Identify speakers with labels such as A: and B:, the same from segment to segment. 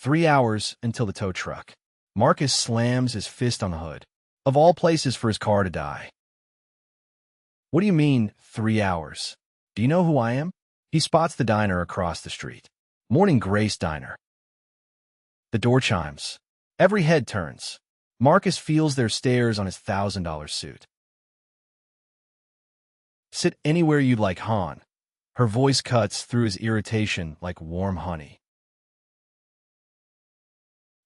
A: 3 hours until the tow truck. Marcus slams his fist on the hood. Of all places for his car to die. What do you mean, 3 hours? Do you know who I am? He spots the diner across the street. Morning Grace Diner. The door chimes. Every head turns. Marcus feels their stares on his $1,000 suit. Sit anywhere you'd like, Han. Her voice cuts through his irritation like warm honey.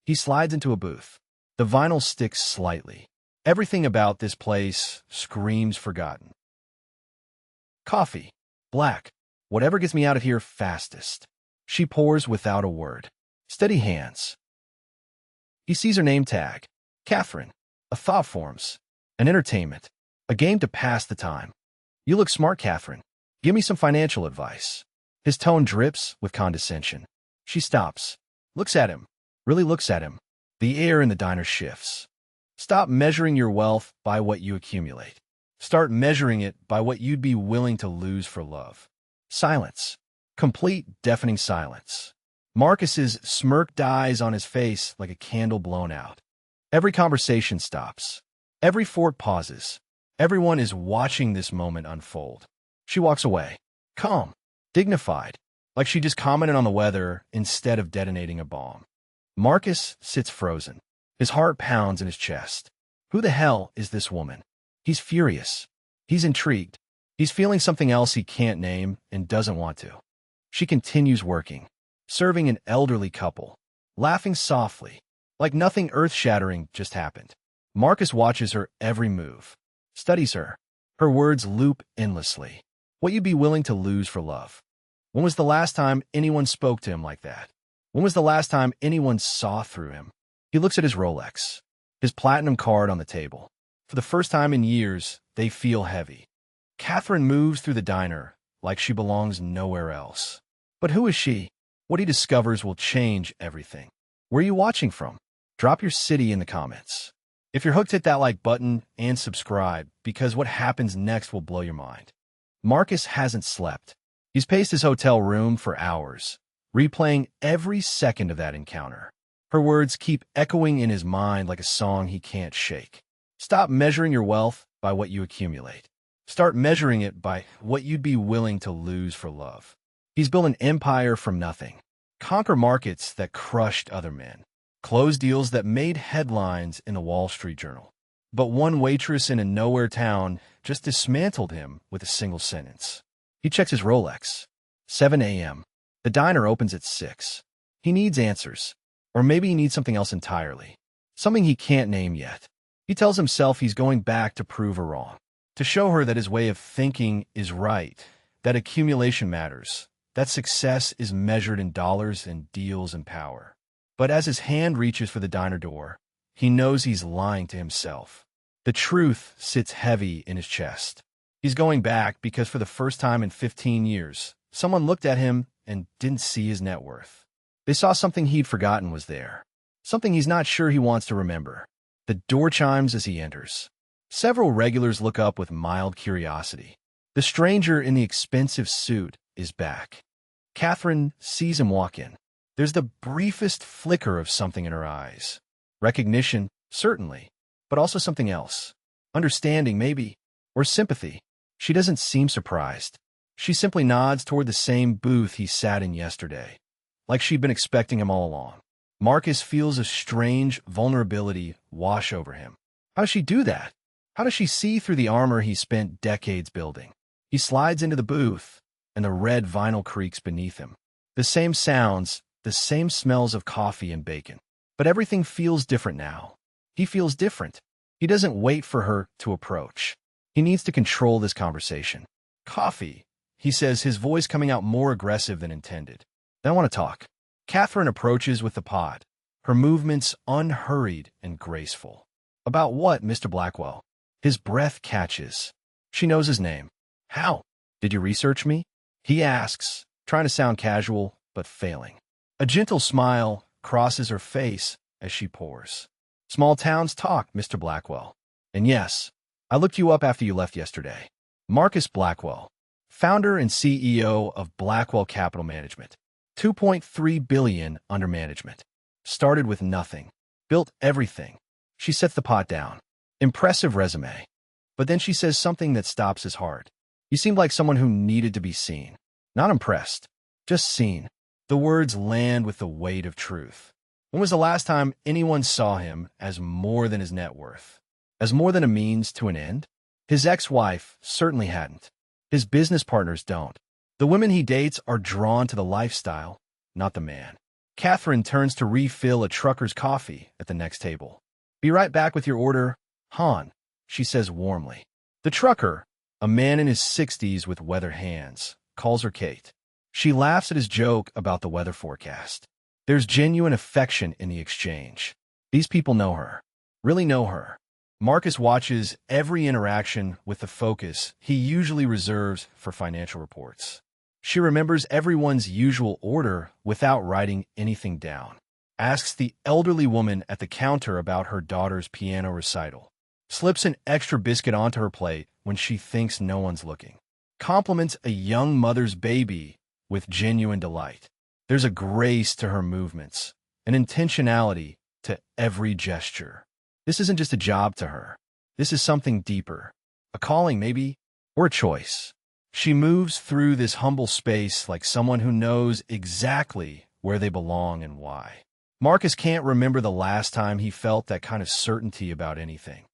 A: He slides into a booth. The vinyl sticks slightly. Everything about this place screams forgotten. Coffee. Black. Whatever gets me out of here fastest. She pours without a word. Steady hands. He sees her name tag. Catherine. A thought forms. An entertainment. A game to pass the time. You look smart, Catherine. Give me some financial advice. His tone drips with condescension. She stops. Looks at him. Really looks at him. The air in the diner shifts. Stop measuring your wealth by what you accumulate. Start measuring it by what you'd be willing to lose for love. Silence. Complete, deafening silence. Marcus's smirk dies on his face like a candle blown out. Every conversation stops. Every fork pauses. Everyone is watching this moment unfold. She walks away. Calm. Dignified. Like she just commented on the weather instead of detonating a bomb. Marcus sits frozen. His heart pounds in his chest. Who the hell is this woman? He's furious. He's intrigued. He's feeling something else he can't name and doesn't want to. She continues working, serving an elderly couple, laughing softly, like nothing earth-shattering just happened. Marcus watches her every move, studies her. Her words loop endlessly. What you'd be willing to lose for love. When was the last time anyone spoke to him like that? When was the last time anyone saw through him? He looks at his Rolex, his platinum card on the table. For the first time in years, they feel heavy. Catherine moves through the diner like she belongs nowhere else. But who is she? What he discovers will change everything. Where are you watching from? Drop your city in the comments. If you're hooked, hit that like button and subscribe, because what happens next will blow your mind. Marcus hasn't slept. He's paced his hotel room for hours, replaying every second of that encounter. Her words keep echoing in his mind like a song he can't shake. Stop measuring your wealth by what you accumulate. Start measuring it by what you'd be willing to lose for love. He's built an empire from nothing. Conquer markets that crushed other men. Close deals that made headlines in the Wall Street Journal. But one waitress in a nowhere town just dismantled him with a single sentence. He checks his Rolex. 7 a.m. The diner opens at 6. He needs answers. Or maybe he needs something else entirely. Something he can't name yet. He tells himself he's going back to prove her wrong. To show her that his way of thinking is right. That accumulation matters. That success is measured in dollars and deals and power. But as his hand reaches for the diner door, he knows he's lying to himself. The truth sits heavy in his chest. He's going back because for the first time in 15 years, someone looked at him and didn't see his net worth. They saw something he'd forgotten was there. Something he's not sure he wants to remember. The door chimes as he enters. Several regulars look up with mild curiosity. The stranger in the expensive suit is back. Catherine sees him walk in. There's the briefest flicker of something in her eyes. Recognition, certainly, but also something else. Understanding, maybe, or sympathy. She doesn't seem surprised. She simply nods toward the same booth he sat in yesterday, like she'd been expecting him all along. Marcus feels a strange vulnerability wash over him. How does she do that? How does she see through the armor he spent decades building? He slides into the booth, and the red vinyl creaks beneath him. The same sounds, the same smells of coffee and bacon. But everything feels different now. He feels different. He doesn't wait for her to approach. He needs to control this conversation. Coffee, he says, his voice coming out more aggressive than intended. I want to talk. Catherine approaches with the pot, her movements unhurried and graceful. About what, Mr. Blackwell? His breath catches. She knows his name. How? Did you research me? He asks, trying to sound casual, but failing. A gentle smile crosses her face as she pours. Small towns talk, Mr. Blackwell. And yes, I looked you up after you left yesterday. Marcus Blackwell, founder and CEO of Blackwell Capital Management. $2.3 billion under management. Started with nothing. Built everything. She sets the pot down. Impressive resume. But then she says something that stops his heart. You seemed like someone who needed to be seen. Not impressed. Just seen. The words land with the weight of truth. When was the last time anyone saw him as more than his net worth? As more than a means to an end? His ex-wife certainly hadn't. His business partners don't. The women he dates are drawn to the lifestyle, not the man. Catherine turns to refill a trucker's coffee at the next table. Be right back with your order, Han, she says warmly. The trucker, a man in his 60s with weather hands, calls her Kate. She laughs at his joke about the weather forecast. There's genuine affection in the exchange. These people know her. Really know her. Marcus watches every interaction with the focus he usually reserves for financial reports. She remembers everyone's usual order without writing anything down. Asks the elderly woman at the counter about her daughter's piano recital. Slips an extra biscuit onto her plate when she thinks no one's looking. Compliments a young mother's baby with genuine delight. There's a grace to her movements, an intentionality to every gesture. This isn't just a job to her. This is something deeper. A calling, maybe, or a choice. She moves through this humble space like someone who knows exactly where they belong and why. Marcus can't remember the last time he felt that kind of certainty about anything.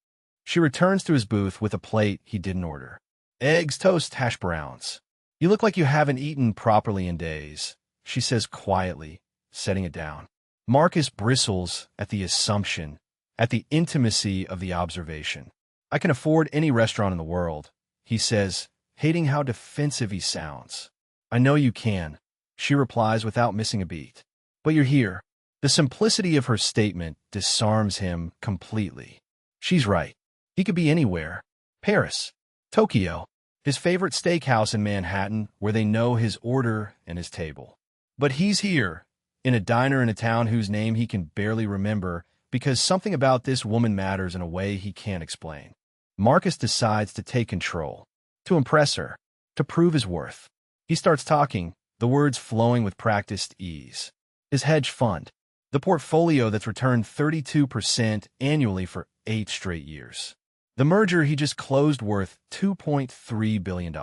A: She returns to his booth with a plate he didn't order. Eggs, toast, hash browns. You look like you haven't eaten properly in days, she says quietly, setting it down. Marcus bristles at the assumption, at the intimacy of the observation. I can afford any restaurant in the world, he says, hating how defensive he sounds. I know you can, she replies without missing a beat. But you're here. The simplicity of her statement disarms him completely. She's right. He could be anywhere. Paris, Tokyo, his favorite steakhouse in Manhattan where they know his order and his table. But he's here, in a diner in a town whose name he can barely remember because something about this woman matters in a way he can't explain. Marcus decides to take control. To impress her, to prove his worth. He starts talking, the words flowing with practiced ease. His hedge fund, the portfolio that's returned 32% annually for 8 straight years. The merger he just closed worth $2.3 billion.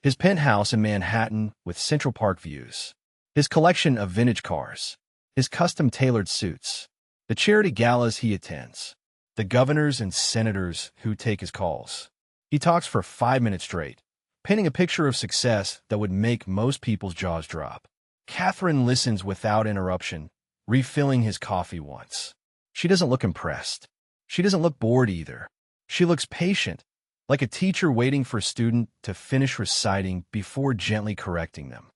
A: His penthouse in Manhattan with Central Park views. His collection of vintage cars. His custom-tailored suits. The charity galas he attends. The governors and senators who take his calls. He talks for 5 minutes straight, painting a picture of success that would make most people's jaws drop. Catherine listens without interruption, refilling his coffee once. She doesn't look impressed. She doesn't look bored either. She looks patient, like a teacher waiting for a student to finish reciting before gently correcting them.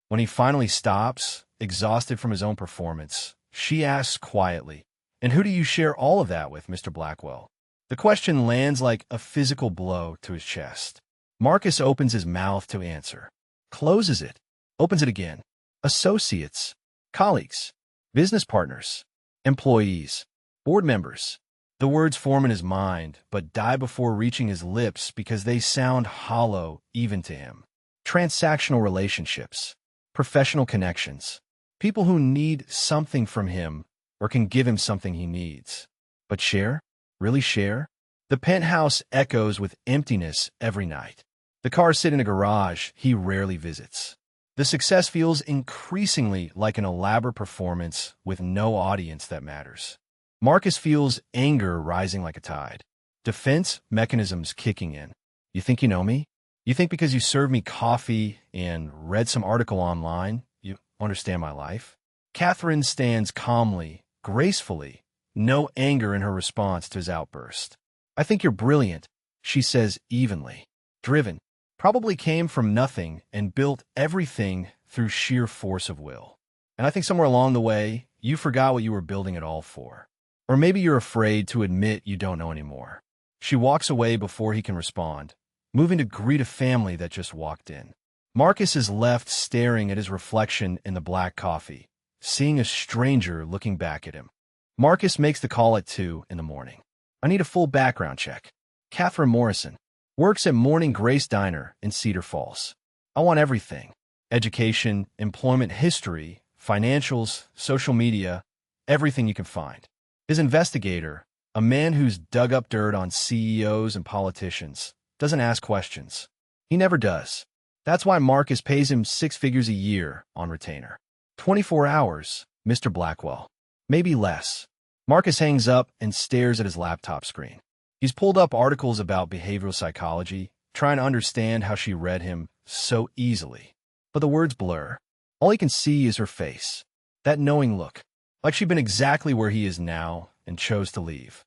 A: When he finally stops, exhausted from his own performance, she asks quietly, "And who do you share all of that with, Mr. Blackwell?" The question lands like a physical blow to his chest. Marcus opens his mouth to answer, closes it, opens it again. Associates, colleagues, business partners, employees, board members. The words form in his mind, but die before reaching his lips because they sound hollow even to him. Transactional relationships, professional connections, people who need something from him or can give him something he needs. But share? Really share? The penthouse echoes with emptiness every night. The cars sit in a garage he rarely visits. The success feels increasingly like an elaborate performance with no audience that matters. Marcus feels anger rising like a tide. Defense mechanisms kicking in. You think you know me? You think because you served me coffee and read some article online, you understand my life? Catherine stands calmly, gracefully, no anger in her response to his outburst. I think you're brilliant, she says evenly. Driven. Probably came from nothing and built everything through sheer force of will. And I think somewhere along the way, you forgot what you were building it all for. Or maybe you're afraid to admit you don't know anymore. She walks away before he can respond, moving to greet a family that just walked in. Marcus is left staring at his reflection in the black coffee, seeing a stranger looking back at him. Marcus makes the call at 2 in the morning. I need a full background check. Catherine Morrison. Works at Morning Grace Diner in Cedar Falls. I want everything. Education, employment history, financials, social media, everything you can find. His investigator, a man who's dug up dirt on CEOs and politicians, doesn't ask questions. He never does. That's why Marcus pays him 6 figures a year on retainer. 24 hours, Mr. Blackwell. Maybe less. Marcus hangs up and stares at his laptop screen. He's pulled up articles about behavioral psychology, trying to understand how she read him so easily. But the words blur. All he can see is her face. That knowing look, like she'd been exactly where he is now and chose to leave.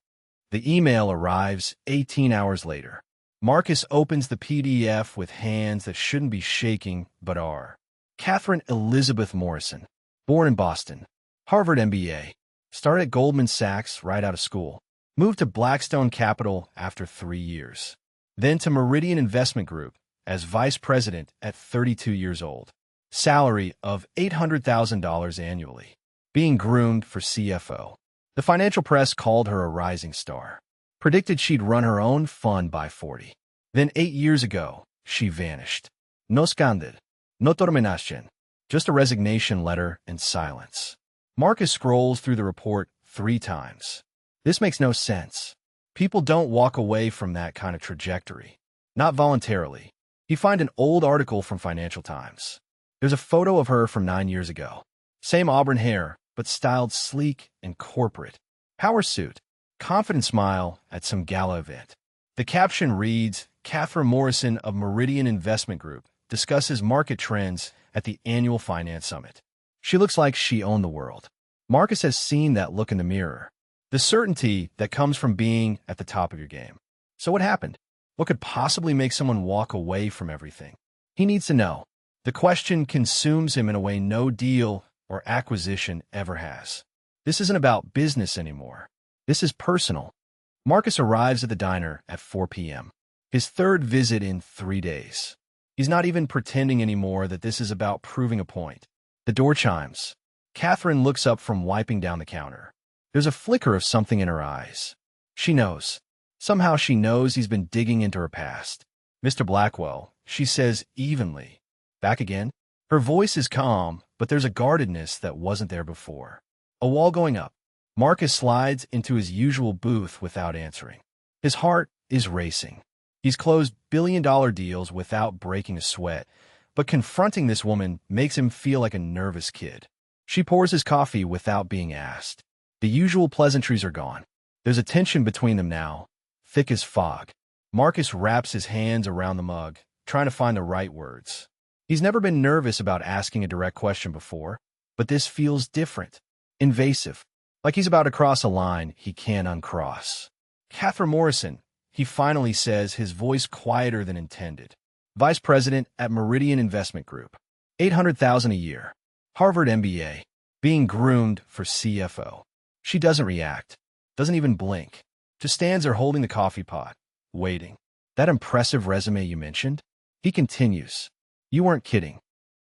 A: The email arrives 18 hours later. Marcus opens the PDF with hands that shouldn't be shaking but are. Catherine Elizabeth Morrison, born in Boston, Harvard MBA, started at Goldman Sachs right out of school, moved to Blackstone Capital after 3 years, then to Meridian Investment Group as vice president at 32 years old. Salary of $800,000 annually. Being groomed for CFO. The financial press called her a rising star. Predicted she'd run her own fund by 40. Then 8 years ago, she vanished. No skandal. No terminación. Just a resignation letter and silence. Marcus scrolls through the report 3 times. This makes no sense. People don't walk away from that kind of trajectory. Not voluntarily. You find an old article from Financial Times. There's a photo of her from 9 years ago. Same auburn hair, but styled sleek and corporate. Power suit. Confident smile at some gala event. The caption reads, Catherine Morrison of Meridian Investment Group discusses market trends at the annual finance summit. She looks like she owned the world. Marcus has seen that look in the mirror. The certainty that comes from being at the top of your game. So what happened? What could possibly make someone walk away from everything? He needs to know. The question consumes him in a way no deal or acquisition ever has. This isn't about business anymore. This is personal. Marcus arrives at the diner at 4 p.m. His 3rd visit in 3 days. He's not even pretending anymore that this is about proving a point. The door chimes. Catherine looks up from wiping down the counter. There's a flicker of something in her eyes. She knows. Somehow she knows he's been digging into her past. Mr. Blackwell, she says evenly. Back again? Her voice is calm, but there's a guardedness that wasn't there before. A wall going up. Marcus slides into his usual booth without answering. His heart is racing. He's closed billion-dollar deals without breaking a sweat, but confronting this woman makes him feel like a nervous kid. She pours his coffee without being asked. The usual pleasantries are gone. There's a tension between them now, thick as fog. Marcus wraps his hands around the mug, trying to find the right words. He's never been nervous about asking a direct question before, but this feels different, invasive, like he's about to cross a line he can't uncross. Catherine Morrison, he finally says, his voice quieter than intended. Vice president at Meridian Investment Group. $800,000 a year. Harvard MBA. Being groomed for CFO. She doesn't react. Doesn't even blink. Just stands there holding the coffee pot, waiting. That impressive resume you mentioned? He continues. You weren't kidding.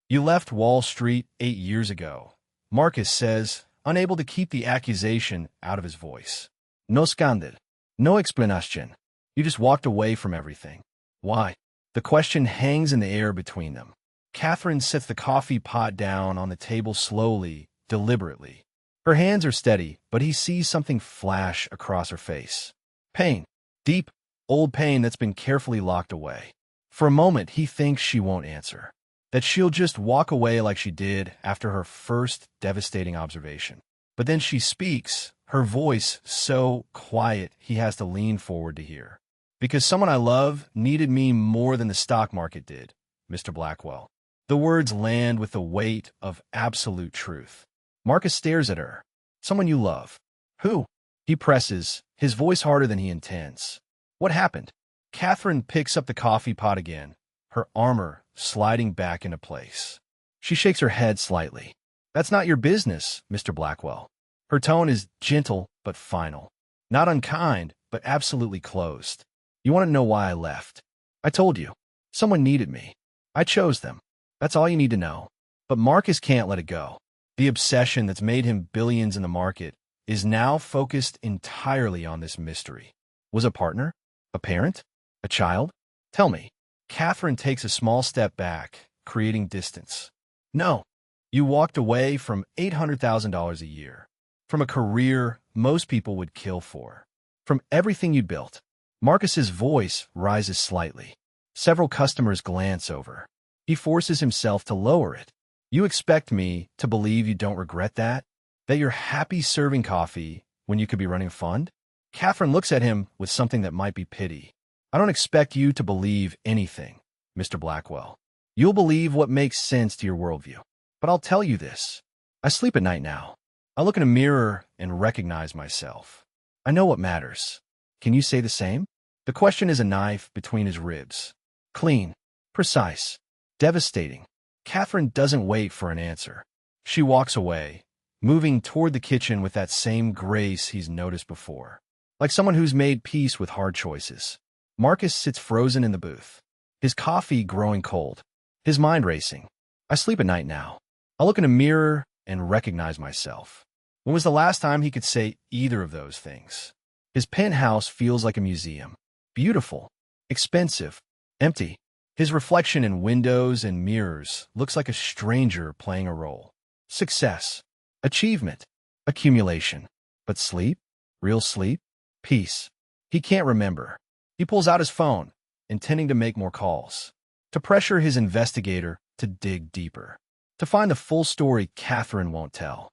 A: You left Wall Street 8 years ago. Marcus says, unable to keep the accusation out of his voice. No skandal. No explanation. You just walked away from everything. Why? The question hangs in the air between them. Catherine sets the coffee pot down on the table slowly, deliberately. Her hands are steady, but he sees something flash across her face. Pain. Deep, old pain that's been carefully locked away. For a moment, he thinks she won't answer. That she'll just walk away like she did after her first devastating observation. But then she speaks, her voice so quiet he has to lean forward to hear. Because someone I love needed me more than the stock market did, Mr. Blackwell. The words land with the weight of absolute truth. Marcus stares at her. Someone you love. Who? He presses, his voice harder than he intends. What happened? Catherine picks up the coffee pot again, her armor sliding back into place. She shakes her head slightly. That's not your business, Mr. Blackwell. Her tone is gentle but final. Not unkind, but absolutely closed. You want to know why I left? I told you. Someone needed me. I chose them. That's all you need to know. But Marcus can't let it go. The obsession that's made him billions in the market is now focused entirely on this mystery. Was a partner? A parent? A child? Tell me. Catherine takes a small step back, creating distance. No. You walked away from $800,000 a year. From a career most people would kill for. From everything you'd built. Marcus's voice rises slightly. Several customers glance over. He forces himself to lower it. You expect me to believe you don't regret that? That you're happy serving coffee when you could be running a fund? Catherine looks at him with something that might be pity. I don't expect you to believe anything, Mr. Blackwell. You'll believe what makes sense to your worldview. But I'll tell you this. I sleep at night now. I look in a mirror and recognize myself. I know what matters. Can you say the same? The question is a knife between his ribs. Clean, precise, devastating. Catherine doesn't wait for an answer. She walks away, moving toward the kitchen with that same grace he's noticed before. Like someone who's made peace with hard choices. Marcus sits frozen in the booth, his coffee growing cold, his mind racing. I sleep at night now. I look in a mirror and recognize myself. When was the last time he could say either of those things? His penthouse feels like a museum. Beautiful, expensive, empty. His reflection in windows and mirrors looks like a stranger playing a role. Success, achievement, accumulation. But sleep? Real sleep? Peace. He can't remember. He pulls out his phone, intending to make more calls. To pressure his investigator to dig deeper. To find the full story Catherine won't tell.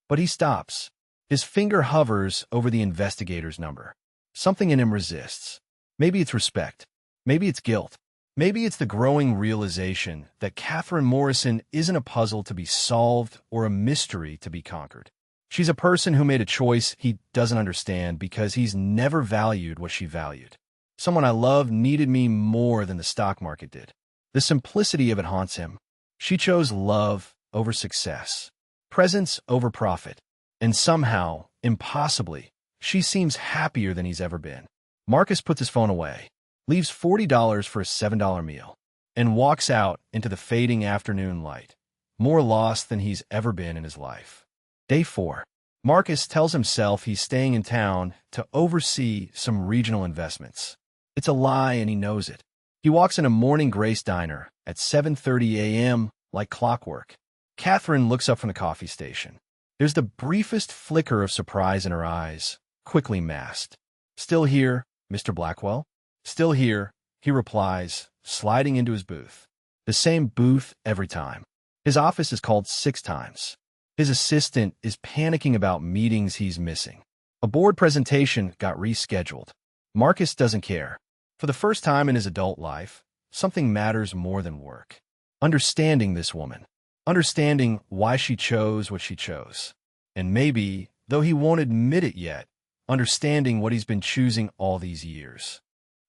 A: But he stops. His finger hovers over the investigator's number. Something in him resists. Maybe it's respect. Maybe it's guilt. Maybe it's the growing realization that Catherine Morrison isn't a puzzle to be solved or a mystery to be conquered. She's a person who made a choice he doesn't understand because he's never valued what she valued. Someone I love needed me more than the stock market did. The simplicity of it haunts him. She chose love over success, presence over profit, and somehow, impossibly, she seems happier than he's ever been. Marcus puts his phone away, leaves $40 for a $7 meal, and walks out into the fading afternoon light, more lost than he's ever been in his life. Day 4. Marcus tells himself he's staying in town to oversee some regional investments. It's a lie and he knows it. He walks in a Morning Grace diner at 7:30 a.m. like clockwork. Catherine looks up from the coffee station. There's the briefest flicker of surprise in her eyes, quickly masked. Still here, Mr. Blackwell? Still here, he replies, sliding into his booth. The same booth every time. His office is called 6 times. His assistant is panicking about meetings he's missing. A board presentation got rescheduled. Marcus doesn't care. For the first time in his adult life, something matters more than work. Understanding this woman. Understanding why she chose what she chose. And maybe, though he won't admit it yet, understanding what he's been choosing all these years.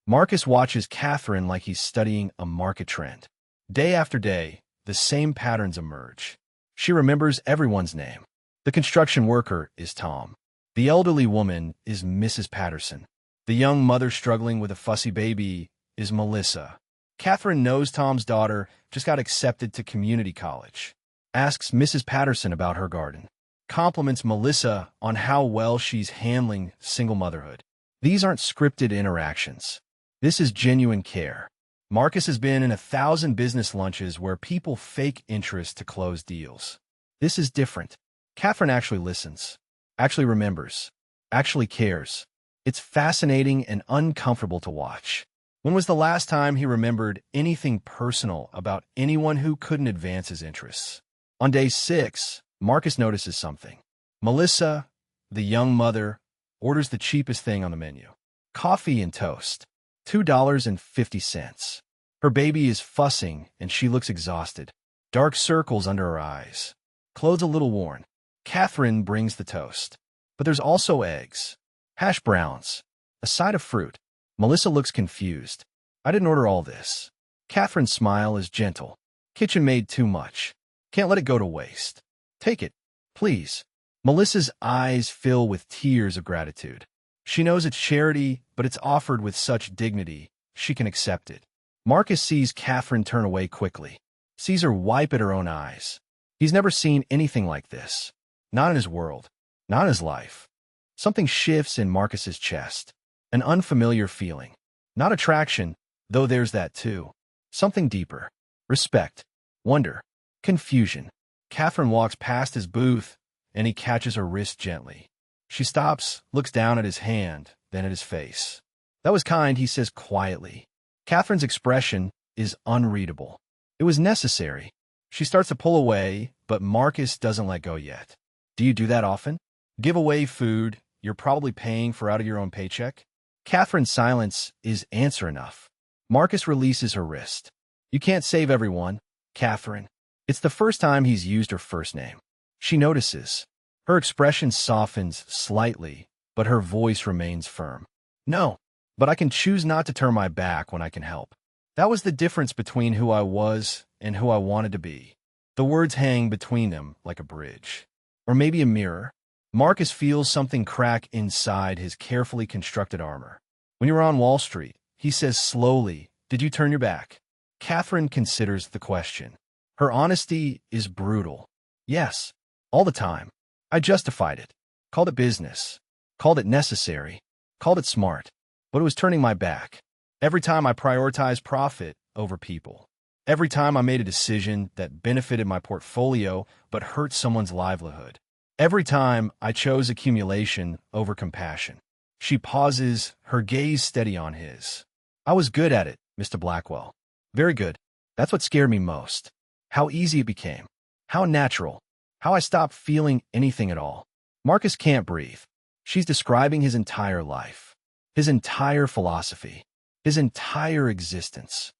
A: Marcus watches Catherine like he's studying a market trend. Day after day, the same patterns emerge. She remembers everyone's name. The construction worker is Tom. The elderly woman is Mrs. Patterson. The young mother struggling with a fussy baby is Melissa. Catherine knows Tom's daughter just got accepted to community college. Asks Mrs. Patterson about her garden. Compliments Melissa on how well she's handling single motherhood. These aren't scripted interactions. This is genuine care. Marcus has been in 1,000 business lunches where people fake interest to close deals. This is different. Catherine actually listens, actually remembers, actually cares. It's fascinating and uncomfortable to watch. When was the last time he remembered anything personal about anyone who couldn't advance his interests? On day 6, Marcus notices something. Melissa, the young mother, orders the cheapest thing on the menu. Coffee and toast. $2.50. Her baby is fussing and she looks exhausted. Dark circles under her eyes. Clothes a little worn. Catherine brings the toast. But there's also eggs. Hash browns. A side of fruit. Melissa looks confused. I didn't order all this. Catherine's smile is gentle. Kitchen made too much. Can't let it go to waste. Take it, please. Melissa's eyes fill with tears of gratitude. She knows it's charity, but it's offered with such dignity, she can accept it. Marcus sees Catherine turn away quickly. Sees her wipe at her own eyes. He's never seen anything like this. Not in his world. Not in his life. Something shifts in Marcus's chest. An unfamiliar feeling. Not attraction, though there's that too. Something deeper. Respect. Wonder. Confusion. Catherine walks past his booth and he catches her wrist gently. She stops, looks down at his hand, then at his face. "That was kind," he says quietly. Catherine's expression is unreadable. "It was necessary." She starts to pull away, but Marcus doesn't let go yet. "Do you do that often? Give away food you're probably paying for out of your own paycheck?" Catherine's silence is answer enough. Marcus releases her wrist. "You can't save everyone, Catherine." It's the first time he's used her first name. She notices. Her expression softens slightly, but her voice remains firm. "No, but I can choose not to turn my back when I can help." That was the difference between who I was and who I wanted to be. The words hang between them like a bridge. Or maybe a mirror. Marcus feels something crack inside his carefully constructed armor. "When you were on Wall Street," he says slowly, "did you turn your back?" Catherine considers the question. Her honesty is brutal. "Yes, all the time. I justified it. Called it business. Called it necessary. Called it smart. But it was turning my back. Every time I prioritized profit over people. Every time I made a decision that benefited my portfolio but hurt someone's livelihood. Every time I chose accumulation over compassion." She pauses, her gaze steady on his. "I was good at it, Mr. Blackwell. Very good. That's what scared me most. How easy it became. How natural. How I stopped feeling anything at all." Marcus can't breathe. She's describing his entire life. His entire philosophy. His entire existence.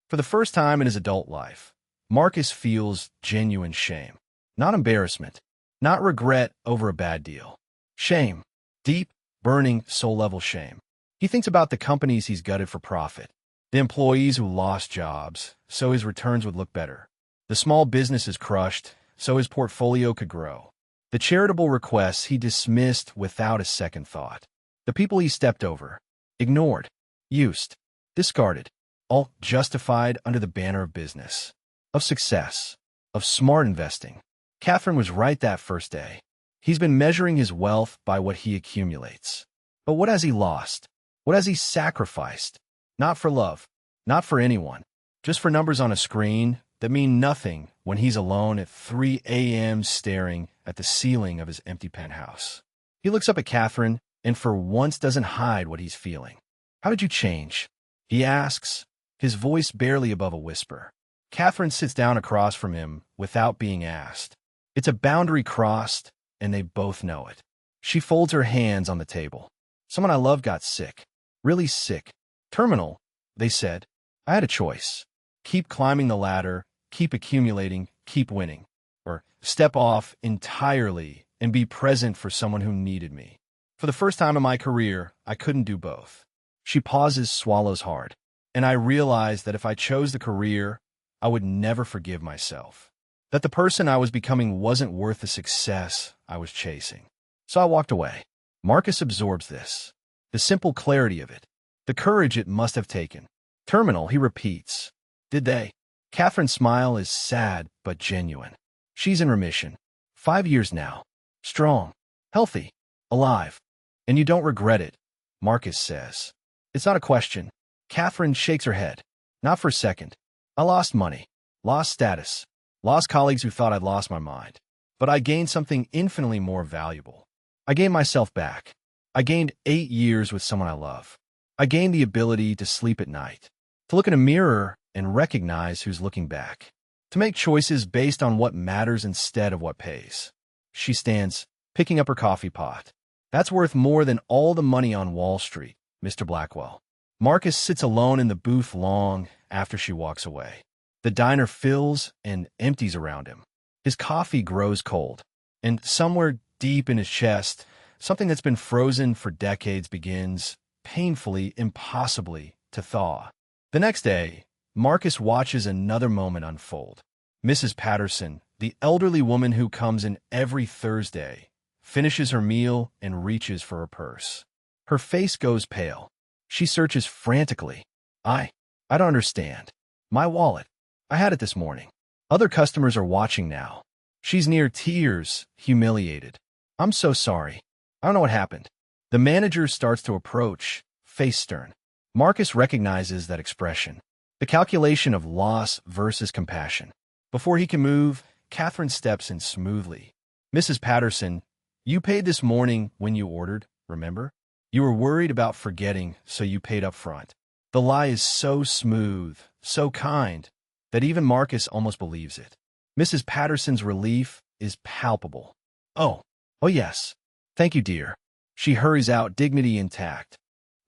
A: For the first time in his adult life, Marcus feels genuine shame. Not embarrassment. Not regret over a bad deal. Shame. Deep, burning, soul-level shame. He thinks about the companies he's gutted for profit. The employees who lost jobs, so his returns would look better. The small businesses crushed, so his portfolio could grow. The charitable requests he dismissed without a second thought. The people he stepped over, ignored, used, discarded, all justified under the banner of business, of success, of smart investing. Catherine was right that first day. He's been measuring his wealth by what he accumulates. But what has he lost? What has he sacrificed? Not for love, not for anyone, just for numbers on a screen that mean nothing when he's alone at 3 a.m. staring at the ceiling of his empty penthouse. He looks up at Catherine and for once doesn't hide what he's feeling. "How did you change?" he asks, his voice barely above a whisper. Catherine sits down across from him without being asked. It's a boundary crossed, and they both know it. She folds her hands on the table. "Someone I love got sick. Really sick. Terminal," they said. "I had a choice. Keep climbing the ladder, keep accumulating, keep winning. Or step off entirely and be present for someone who needed me. For the first time in my career, I couldn't do both." She pauses, swallows hard. "And I realized that if I chose the career, I would never forgive myself. That the person I was becoming wasn't worth the success I was chasing. So I walked away." Marcus absorbs this. The simple clarity of it. The courage it must have taken. "Terminal," he repeats. "Did they?" Catherine's smile is sad but genuine. She's in remission. 5 years now. Strong. Healthy. Alive. "And you don't regret it," Marcus says. "It's not a question." Catherine shakes her head. "Not for a second. I lost money. Lost status. Lost colleagues who thought I'd lost my mind. But I gained something infinitely more valuable. I gained myself back. I gained 8 years with someone I love. I gained the ability to sleep at night, to look in a mirror and recognize who's looking back, to make choices based on what matters instead of what pays." She stands, picking up her coffee pot. "That's worth more than all the money on Wall Street, Mr. Blackwell." Marcus sits alone in the booth long after she walks away. The diner fills and empties around him. His coffee grows cold, and somewhere deep in his chest, something that's been frozen for decades begins, painfully, impossibly, to thaw. The next day, Marcus watches another moment unfold. Mrs. Patterson, the elderly woman who comes in every Thursday, finishes her meal and reaches for her purse. Her face goes pale. She searches frantically. I don't understand. My wallet. I had it this morning. Other customers are watching now." She's near tears, humiliated. "I'm so sorry. I don't know what happened." The manager starts to approach, face stern. Marcus recognizes that expression. The calculation of loss versus compassion. Before he can move, Catherine steps in smoothly. Mrs. Patterson, you paid this morning when you ordered, remember? You were worried about forgetting, so you paid up front. The lie is so smooth, so kind, that even Marcus almost believes it. Mrs. Patterson's relief is palpable. Oh yes. Thank you, dear. She hurries out, dignity intact.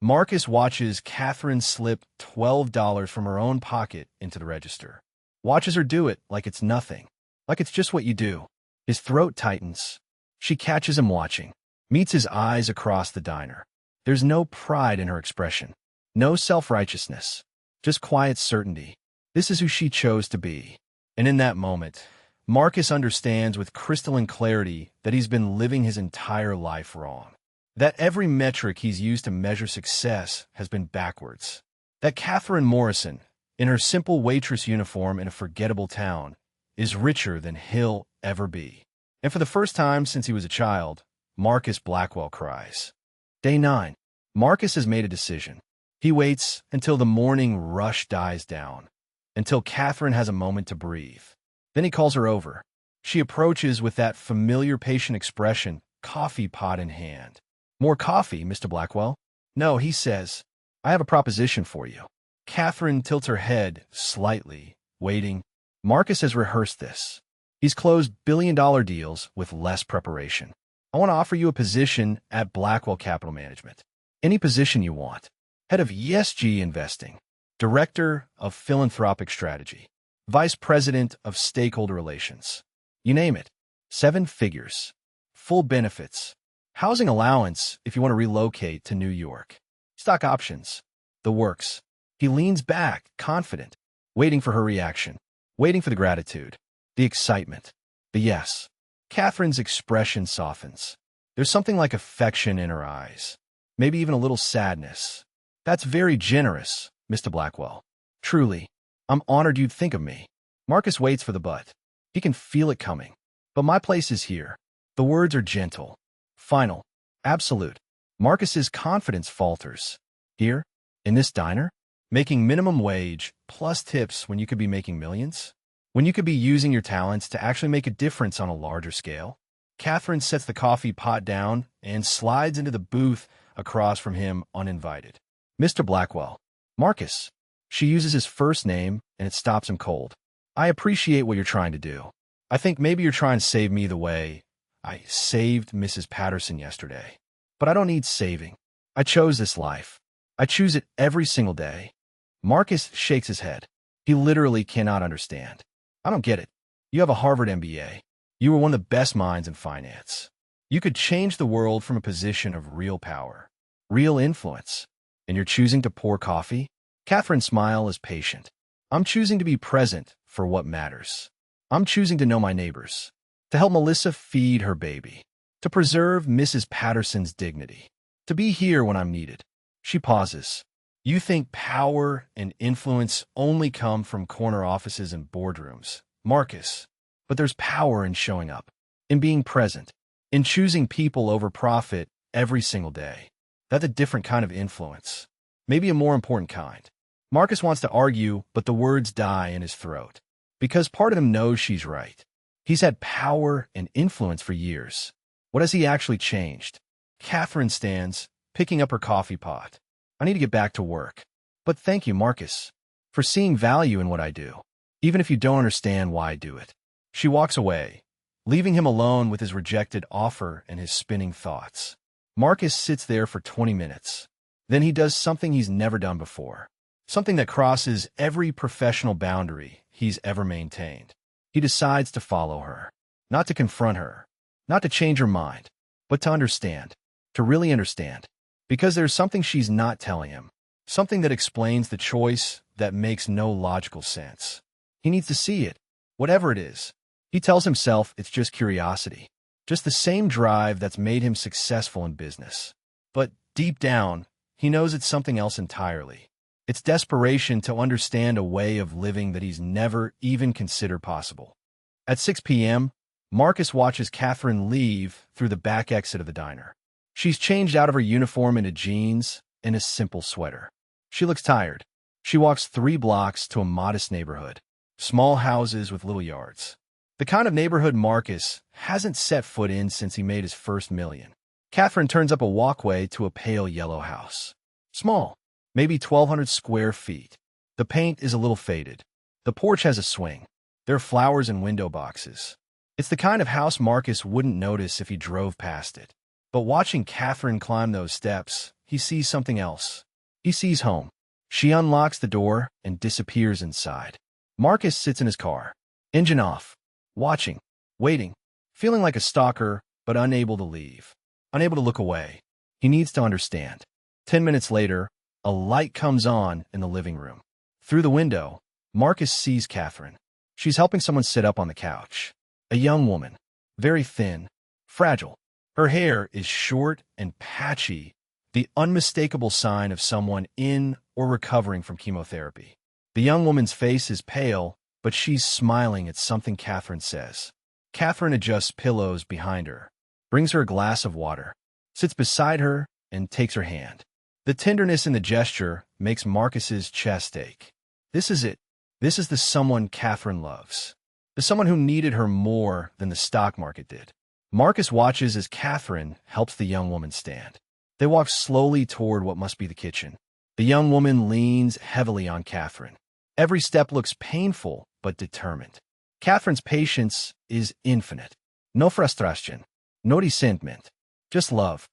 A: Marcus watches Catherine slip $12 from her own pocket into the register. Watches her do it like it's nothing, like it's just what you do. His throat tightens. She catches him watching, meets his eyes across the diner. There's no pride in her expression, no self-righteousness, just quiet certainty. This is who she chose to be. And in that moment, Marcus understands with crystalline clarity that he's been living his entire life wrong. That every metric he's used to measure success has been backwards. That Catherine Morrison, in her simple waitress uniform in a forgettable town, is richer than he'll ever be. And for the first time since he was a child, Marcus Blackwell cries. Day 9. Marcus has made a decision. He waits until the morning rush dies down, until Catherine has a moment to breathe. Then he calls her over. She approaches with that familiar patient expression, coffee pot in hand. More coffee, Mr. Blackwell? No, he says. I have a proposition for you. Catherine tilts her head slightly, waiting. Marcus has rehearsed this. He's closed billion-dollar deals with less preparation. I want to offer you a position at Blackwell Capital Management. Any position you want. Head of ESG Investing. Director of Philanthropic Strategy. Vice President of Stakeholder Relations. You name it. 7 figures. Full benefits. Housing allowance if you want to relocate to New York. Stock options. The works. He leans back, confident, waiting for her reaction, waiting for the gratitude, the excitement, the yes. Catherine's expression softens. There's something like affection in her eyes, maybe even a little sadness. That's very generous, Mr. Blackwell. Truly, I'm honored you'd think of me. Marcus waits for the but. He can feel it coming. But my place is here. The words are gentle, final, absolute. Marcus's confidence falters. Here, in this diner, making minimum wage plus tips when you could be making millions? When you could be using your talents to actually make a difference on a larger scale? Catherine sets the coffee pot down and slides into the booth across from him uninvited. Mr. Blackwell. Marcus. She uses his first name, and it stops him cold. I appreciate what you're trying to do. I think maybe you're trying to save me the way I saved Mrs. Patterson yesterday. But I don't need saving. I chose this life. I choose it every single day. Marcus shakes his head. He literally cannot understand. I don't get it. You have a Harvard MBA. You were one of the best minds in finance. You could change the world from a position of real power, real influence. And you're choosing to pour coffee? Catherine's smile is patient. I'm choosing to be present for what matters. I'm choosing to know my neighbors, to help Melissa feed her baby, to preserve Mrs. Patterson's dignity, to be here when I'm needed. She pauses. You think power and influence only come from corner offices and boardrooms, Marcus. But there's power in showing up, in being present, in choosing people over profit every single day. That's a different kind of influence, maybe a more important kind. Marcus wants to argue, but the words die in his throat, because part of him knows she's right. He's had power and influence for years. What has he actually changed? Catherine stands, picking up her coffee pot. I need to get back to work. But thank you, Marcus, for seeing value in what I do, even if you don't understand why I do it. She walks away, leaving him alone with his rejected offer and his spinning thoughts. Marcus sits there for 20 minutes. Then he does something he's never done before, something that crosses every professional boundary he's ever maintained. He decides to follow her, not to confront her, not to change her mind, but to understand, to really understand. Because there's something she's not telling him, something that explains the choice that makes no logical sense. He needs to see it, whatever it is. He tells himself it's just curiosity, just the same drive that's made him successful in business. But deep down, he knows it's something else entirely. It's desperation to understand a way of living that he's never even considered possible. At 6 p.m., Marcus watches Catherine leave through the back exit of the diner. She's changed out of her uniform into jeans and a simple sweater. She looks tired. She walks 3 blocks to a modest neighborhood, small houses with little yards. The kind of neighborhood Marcus hasn't set foot in since he made his first million. Catherine turns up a walkway to a pale yellow house. Small, maybe 1,200 square feet. The paint is a little faded. The porch has a swing. There are flowers and window boxes. It's the kind of house Marcus wouldn't notice if he drove past it. But watching Catherine climb those steps, he sees something else. He sees home. She unlocks the door and disappears inside. Marcus sits in his car, engine off, watching, waiting, feeling like a stalker, but unable to leave, unable to look away. He needs to understand. 10 minutes later, a light comes on in the living room. Through the window, Marcus sees Catherine. She's helping someone sit up on the couch. A young woman, very thin, fragile. Her hair is short and patchy, the unmistakable sign of someone in or recovering from chemotherapy. The young woman's face is pale, but she's smiling at something Catherine says. Catherine adjusts pillows behind her, brings her a glass of water, sits beside her, and takes her hand. The tenderness in the gesture makes Marcus's chest ache. This is it. This is the someone Catherine loves. The someone who needed her more than the stock market did. Marcus watches as Catherine helps the young woman stand. They walk slowly toward what must be the kitchen. The young woman leans heavily on Catherine. Every step looks painful but determined. Catherine's patience is infinite. No frustración, no resentment, just love.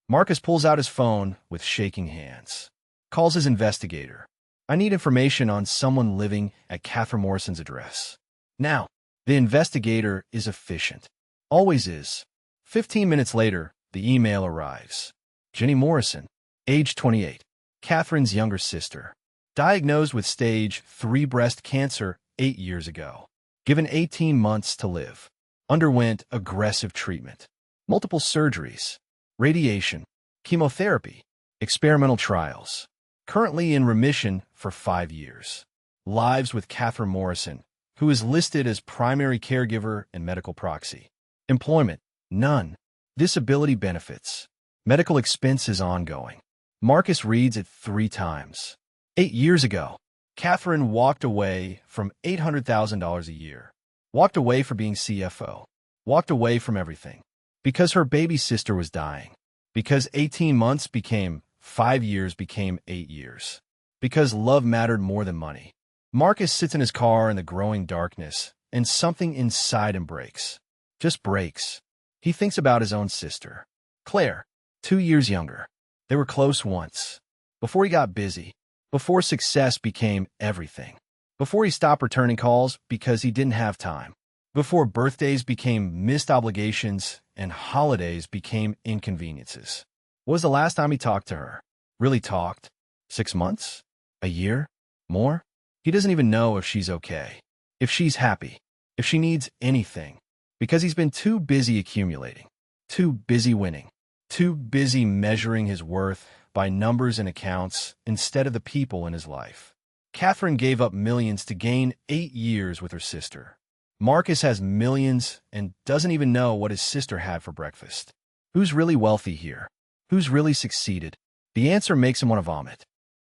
A: Marcus pulls out his phone with shaking hands. Calls his investigator. I need information on someone living at Catherine Morrison's address. Now, the investigator is efficient. Always is. 15 minutes later, the email arrives. Jenny Morrison, age 28, Catherine's younger sister. Diagnosed with stage 3 breast cancer 8 years ago. Given 18 months to live. Underwent aggressive treatment. Multiple surgeries. Radiation. Chemotherapy. Experimental trials. Currently in remission for 5 years. Lives with Catherine Morrison, who is listed as primary caregiver and medical proxy. Employment, none. Disability benefits. Medical expenses ongoing. Marcus reads it 3 times. 8 years ago, Catherine walked away from $800,000 a year. Walked away from being CFO. Walked away from everything. Because her baby sister was dying. Because 18 months became 5 years became 8 years. Because love mattered more than money. Marcus sits in his car in the growing darkness, and something inside him breaks. Just breaks. He thinks about his own sister. Claire, 2 years younger. They were close once. Before he got busy. Before success became everything. Before he stopped returning calls because he didn't have time. Before birthdays became missed obligations and holidays became inconveniences. What was the last time he talked to her? Really talked? 6 months? A year? More? He doesn't even know if she's okay. If she's happy. If she needs anything. Because he's been too busy accumulating. Too busy winning. Too busy measuring his worth by numbers and accounts instead of the people in his life. Catherine gave up millions to gain 8 years with her sister. Marcus has millions and doesn't even know what his sister had for breakfast. Who's really wealthy here? Who's really succeeded? The answer makes him want to vomit.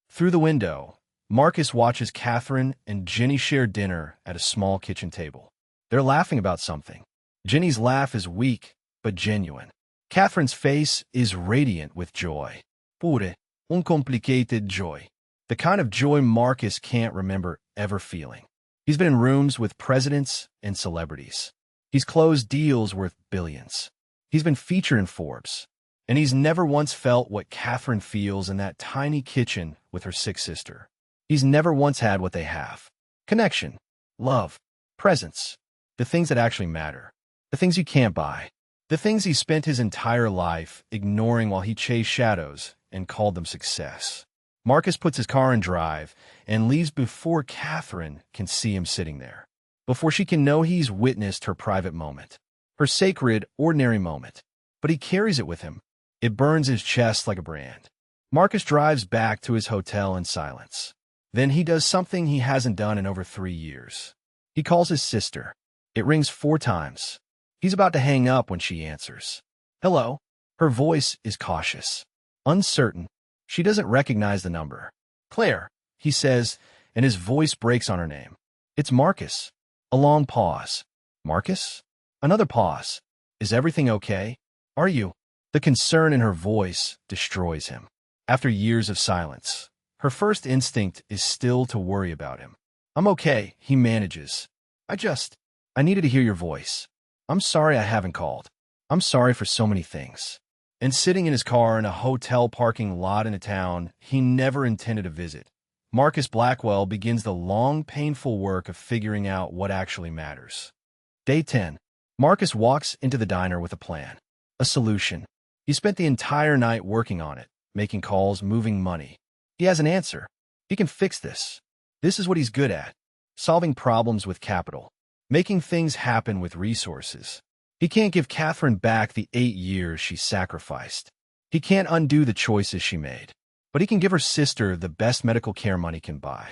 A: Through the window, Marcus watches Catherine and Jenny share dinner at a small kitchen table. They're laughing about something. Jenny's laugh is weak, but genuine. Catherine's face is radiant with joy. Pure, uncomplicated joy. The kind of joy Marcus can't remember ever feeling. He's been in rooms with presidents and celebrities. He's closed deals worth billions. He's been featured in Forbes. And he's never once felt what Catherine feels in that tiny kitchen with her sick sister. He's never once had what they have. Connection, love, presence. The things that actually matter. The things you can't buy. The things he spent his entire life ignoring while he chased shadows and called them success. Marcus puts his car in drive and leaves before Catherine can see him sitting there. Before she can know he's witnessed her private moment. Her sacred, ordinary moment. But he carries it with him. It burns his chest like a brand. Marcus drives back to his hotel in silence. Then he does something he hasn't done in over 3 years. He calls his sister. It rings 4 times. He's about to hang up when she answers. Hello. Her voice is cautious. Uncertain. She doesn't recognize the number. Claire, he says, and his voice breaks on her name. It's Marcus. A long pause. Marcus? Another pause. Is everything okay? Are you? The concern in her voice destroys him. After years of silence, her first instinct is still to worry about him. I'm okay, he manages. I needed to hear your voice. I'm sorry I haven't called. I'm sorry for so many things. And sitting in his car in a hotel parking lot in a town he never intended to visit, Marcus Blackwell begins the long, painful work of figuring out what actually matters. Day 10. Marcus walks into the diner with a plan. A solution. He spent the entire night working on it, making calls, moving money. He has an answer. He can fix this. This is what he's good at. Solving problems with capital. Making things happen with resources. He can't give Catherine back the 8 years she sacrificed. He can't undo the choices she made. But he can give her sister the best medical care money can buy.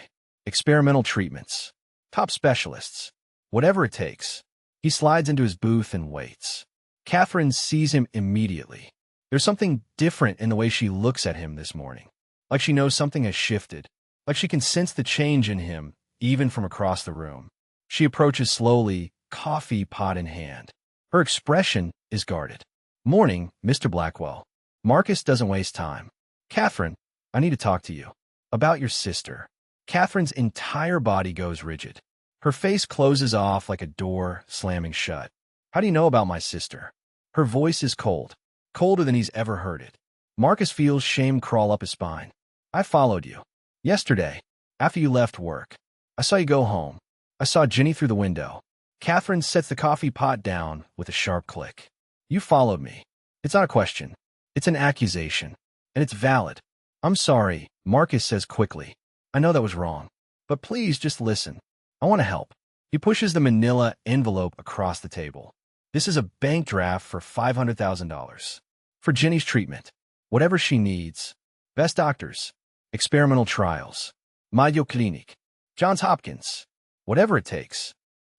A: Experimental treatments. Top specialists. Whatever it takes. He slides into his booth and waits. Catherine sees him immediately. There's something different in the way she looks at him this morning. Like she knows something has shifted. Like she can sense the change in him, even from across the room. She approaches slowly, coffee pot in hand. Her expression is guarded. Morning, Mr. Blackwell. Marcus doesn't waste time. Catherine, I need to talk to you. About your sister. Catherine's entire body goes rigid. Her face closes off like a door slamming shut. How do you know about my sister? Her voice is cold. Colder than he's ever heard it. Marcus feels shame crawl up his spine. I followed you. Yesterday, after you left work. I saw you go home. I saw Jenny through the window. Catherine sets the coffee pot down with a sharp click. You followed me. It's not a question. It's an accusation. And it's valid. I'm sorry, Marcus says quickly. I know that was wrong. But please just listen. I want to help. He pushes the manila envelope across the table. This is a bank draft for $500,000. For Jenny's treatment. Whatever she needs. Best doctors. Experimental trials. Mayo Clinic. Johns Hopkins. Whatever it takes.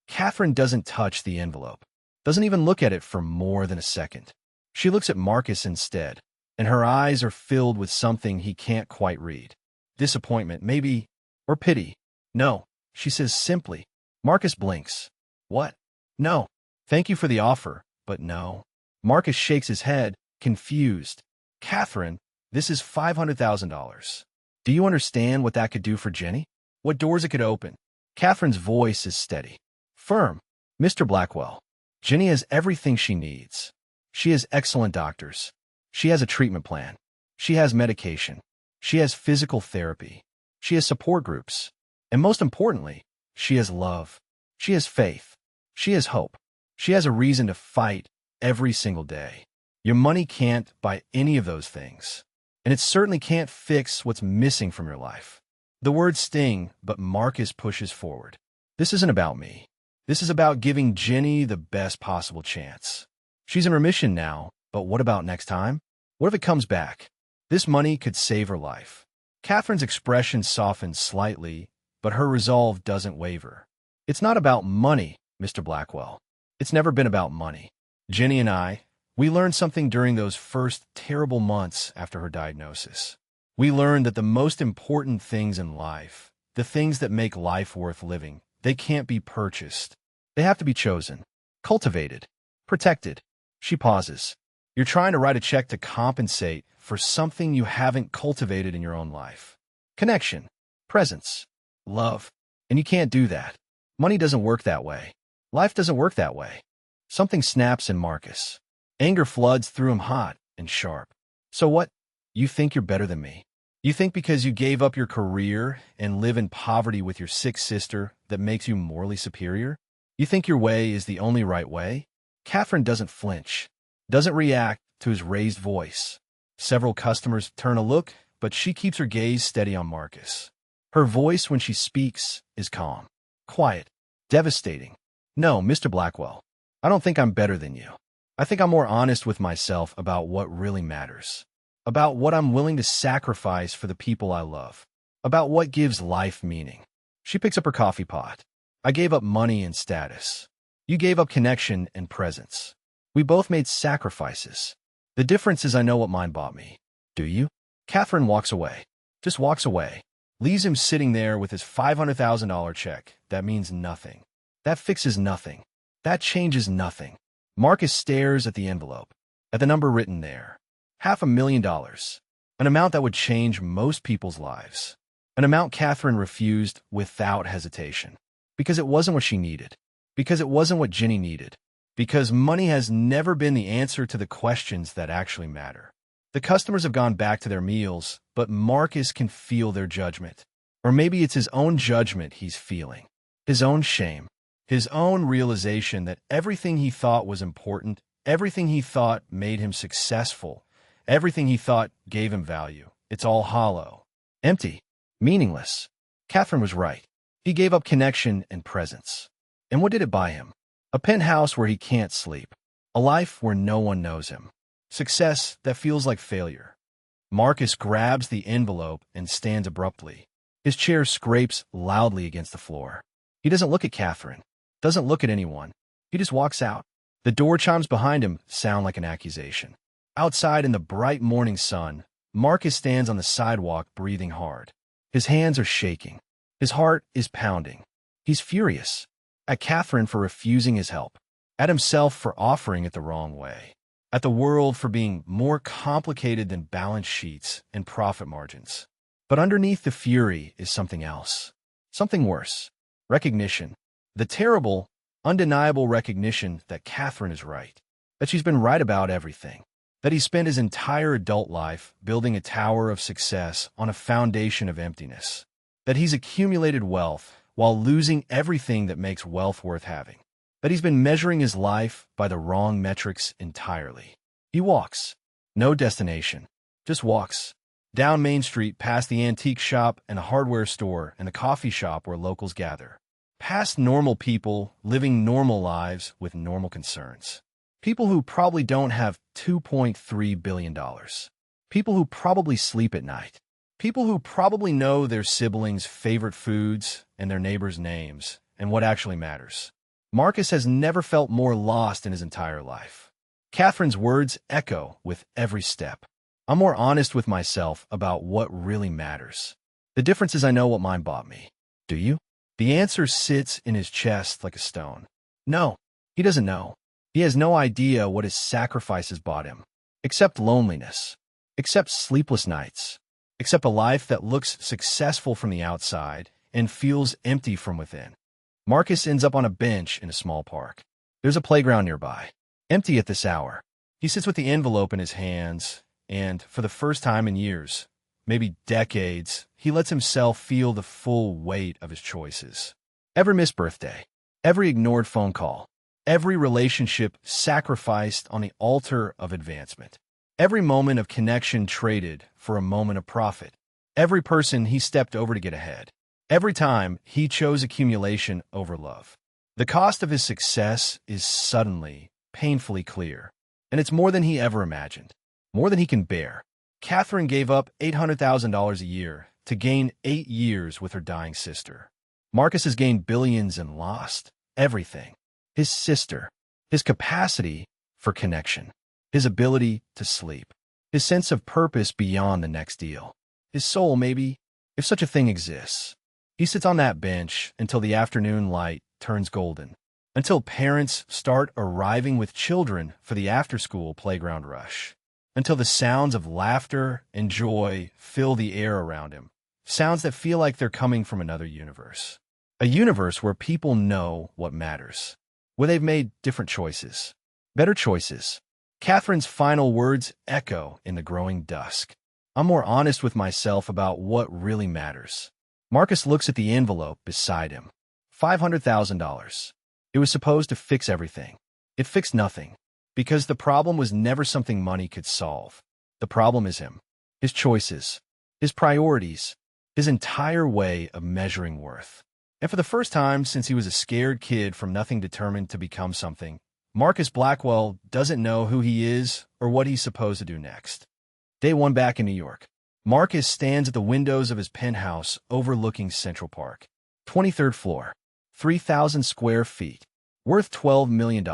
A: Catherine doesn't touch the envelope. Doesn't even look at it for more than a second. She looks at Marcus instead, and her eyes are filled with something he can't quite read. Disappointment, maybe, or pity. No, she says simply. Marcus blinks. What? No. Thank you for the offer, but no. Marcus shakes his head, confused. Catherine, this is $500,000. Do you understand what that could do for Jenny? What doors it could open? Catherine's voice is steady. Firm. Mr. Blackwell. Jenny has everything she needs. She has excellent doctors. She has a treatment plan. She has medication. She has physical therapy. She has support groups. And most importantly, she has love. She has faith. She has hope. She has a reason to fight every single day. Your money can't buy any of those things. And it certainly can't fix what's missing from your life. The words sting, but Marcus pushes forward. This isn't about me. This is about giving Jenny the best possible chance. She's in remission now, but what about next time? What if it comes back? This money could save her life. Catherine's expression softens slightly, but her resolve doesn't waver. It's not about money, Mr. Blackwell. It's never been about money. Jenny and we learned something during those first terrible months after her diagnosis. We learned that the most important things in life, the things that make life worth living, they can't be purchased. They have to be chosen, cultivated, protected. She pauses. You're trying to write a check to compensate for something you haven't cultivated in your own life. Connection, presence, love. And you can't do that. Money doesn't work that way. Life doesn't work that way. Something snaps in Marcus. Anger floods through him hot and sharp. So what? You think you're better than me? You think because you gave up your career and live in poverty with your sick sister that makes you morally superior? You think your way is the only right way? Catherine doesn't flinch, doesn't react to his raised voice. Several customers turn a look, but she keeps her gaze steady on Marcus. Her voice when she speaks is calm, quiet, devastating. No, Mr. Blackwell, I don't think I'm better than you. I think I'm more honest with myself about what really matters. About what I'm willing to sacrifice for the people I love. About what gives life meaning. She picks up her coffee pot. I gave up money and status. You gave up connection and presence. We both made sacrifices. The difference is I know what mine bought me. Do you? Catherine walks away. Just walks away. Leaves him sitting there with his $500,000 check. That means nothing. That fixes nothing. That changes nothing. Marcus stares at the envelope, at the number written there. $500,000. An amount that would change most people's lives. An amount Catherine refused without hesitation. Because it wasn't what she needed. Because it wasn't what Ginny needed. Because money has never been the answer to the questions that actually matter. The customers have gone back to their meals, but Marcus can feel their judgment. Or maybe it's his own judgment he's feeling. His own shame. His own realization that everything he thought was important, everything he thought made him successful, everything he thought gave him value, it's all hollow. Empty. Meaningless. Catherine was right. He gave up connection and presence. And what did it buy him? A penthouse where he can't sleep. A life where no one knows him. Success that feels like failure. Marcus grabs the envelope and stands abruptly. His chair scrapes loudly against the floor. He doesn't look at Catherine. Doesn't look at anyone. He just walks out. The door chimes behind him sound like an accusation. Outside in the bright morning sun, Marcus stands on the sidewalk breathing hard. His hands are shaking. His heart is pounding. He's furious. At Catherine for refusing his help. At himself for offering it the wrong way. At the world for being more complicated than balance sheets and profit margins. But underneath the fury is something else. Something worse. Recognition. The terrible, undeniable recognition that Catherine is right. That she's been right about everything. That he spent his entire adult life building a tower of success on a foundation of emptiness. That he's accumulated wealth while losing everything that makes wealth worth having. That he's been measuring his life by the wrong metrics entirely. He walks. No destination. Just walks. Down Main Street, past the antique shop and a hardware store and a coffee shop where locals gather. Past normal people living normal lives with normal concerns. People who probably don't have $2.3 billion. People who probably sleep at night. People who probably know their siblings' favorite foods and their neighbors' names and what actually matters. Marcus has never felt more lost in his entire life. Catherine's words echo with every step. I'm more honest with myself about what really matters. The difference is I know what mine bought me. Do you? The answer sits in his chest like a stone. No, he doesn't know. He has no idea what his sacrifices bought him. Except loneliness. Except sleepless nights. Except a life that looks successful from the outside and feels empty from within. Marcus ends up on a bench in a small park. There's a playground nearby. Empty at this hour. He sits with the envelope in his hands, and for the first time in years, maybe decades, he lets himself feel the full weight of his choices. Every missed birthday, every ignored phone call, every relationship sacrificed on the altar of advancement, every moment of connection traded for a moment of profit, every person he stepped over to get ahead, every time he chose accumulation over love. The cost of his success is suddenly, painfully clear, and it's more than he ever imagined, more than he can bear. Catherine gave up $800,000 a year to gain 8 years with her dying sister. Marcus has gained billions and lost everything. His sister, his capacity for connection, his ability to sleep, his sense of purpose beyond the next deal, his soul maybe, if such a thing exists. He sits on that bench until the afternoon light turns golden, until parents start arriving with children for the after-school playground rush, until the sounds of laughter and joy fill the air around him, sounds that feel like they're coming from another universe. A universe where people know what matters, where they've made different choices, better choices. Catherine's final words echo in the growing dusk. I'm more honest with myself about what really matters. Marcus looks at the envelope beside him. $500,000. It was supposed to fix everything. It fixed nothing. Because the problem was never something money could solve. The problem is him. His choices. His priorities. His entire way of measuring worth. And for the first time since he was a scared kid from nothing determined to become something, Marcus Blackwell doesn't know who he is or what he's supposed to do next. Day 1 back in New York. Marcus stands at the windows of his penthouse overlooking Central Park. 23rd floor. 3,000 square feet. Worth $12 million.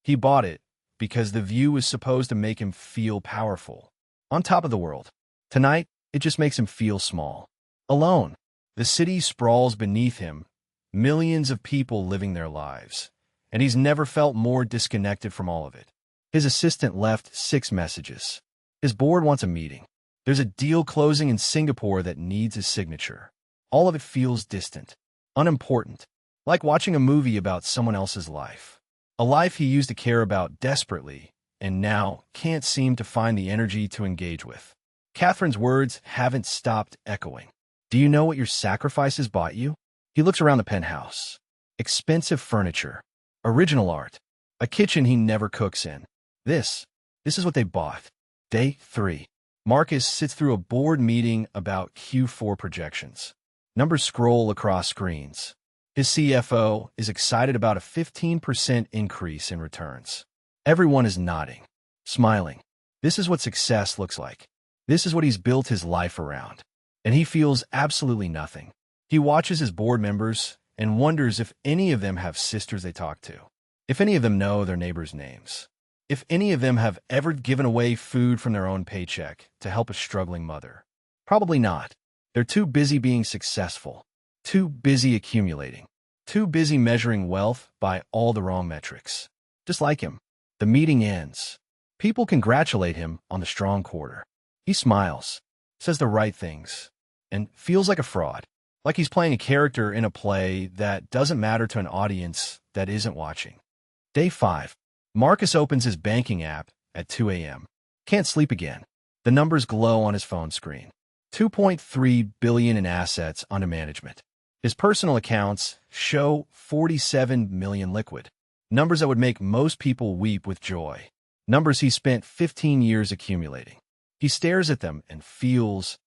A: He bought it because the view was supposed to make him feel powerful. On top of the world. Tonight, it just makes him feel small. Alone. The city sprawls beneath him. Millions of people living their lives. and he's never felt more disconnected from all of it. His assistant left 6 messages. His board wants a meeting. There's a deal closing in Singapore that needs his signature. All of it feels distant, unimportant, like watching a movie about someone else's life. A life he used to care about desperately, and now can't seem to find the energy to engage with. Catherine's words haven't stopped echoing. Do you know what your sacrifices bought you? He looks around the penthouse. Expensive furniture, original art, a kitchen he never cooks in. This is what they bought. Day 3. Marcus sits through a board meeting about Q4 projections. Numbers scroll across screens. His CFO is excited about a 15% increase in returns. Everyone is nodding, smiling. This is what success looks like. This is what he's built his life around. And he feels absolutely nothing. He watches his board members and wonders if any of them have sisters they talk to, if any of them know their neighbors' names, if any of them have ever given away food from their own paycheck to help a struggling mother. Probably not. They're too busy being successful, too busy accumulating, too busy measuring wealth by all the wrong metrics. Just like him. The meeting ends. People congratulate him on the strong quarter. He smiles, says the right things, and feels like a fraud, like he's playing a character in a play that doesn't matter to an audience that isn't watching. Day 5. Marcus opens his banking app at 2 a.m. Can't sleep again. The numbers glow on his phone screen. $2.3 billion in assets under management. His personal accounts show $47 million liquid. Numbers that would make most people weep with joy. Numbers he spent 15 years accumulating. He stares at them and feels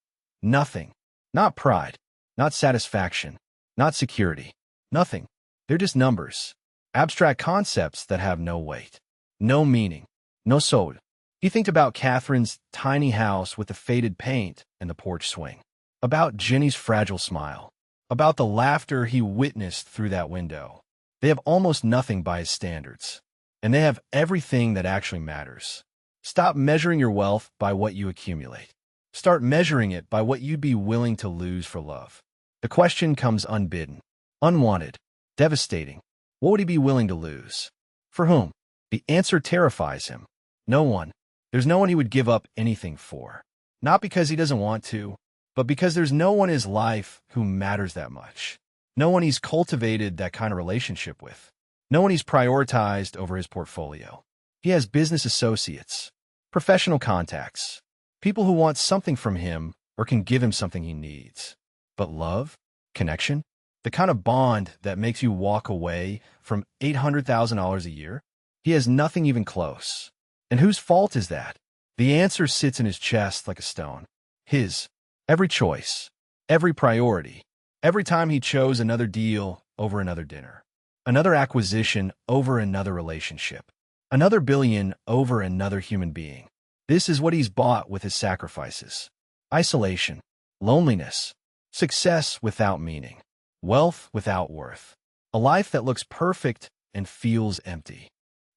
A: nothing. Not pride, not satisfaction, not security. Nothing. They're just numbers. Abstract concepts that have no weight, no meaning, no soul. He thinks about Catherine's tiny house with the faded paint and the porch swing, about Jenny's fragile smile, about the laughter he witnessed through that window. They have almost nothing by his standards, and they have everything that actually matters. Stop measuring your wealth by what you accumulate. Start measuring it by what you'd be willing to lose for love. The question comes unbidden, unwanted, devastating. What would he be willing to lose? For whom? The answer terrifies him. No one. There's no one he would give up anything for. Not because he doesn't want to, but because there's no one in his life who matters that much. No one he's cultivated that kind of relationship with. No one he's prioritized over his portfolio. He has business associates, professional contacts, people who want something from him or can give him something he needs. But love? Connection? The kind of bond that makes you walk away from $800,000 a year? He has nothing even close. And whose fault is that? The answer sits in his chest like a stone. His. Every choice. Every priority. Every time he chose another deal over another dinner. Another acquisition over another relationship. Another billion over another human being. This is what he's bought with his sacrifices. Isolation. Loneliness. Success without meaning. Wealth without worth. A life that looks perfect and feels empty.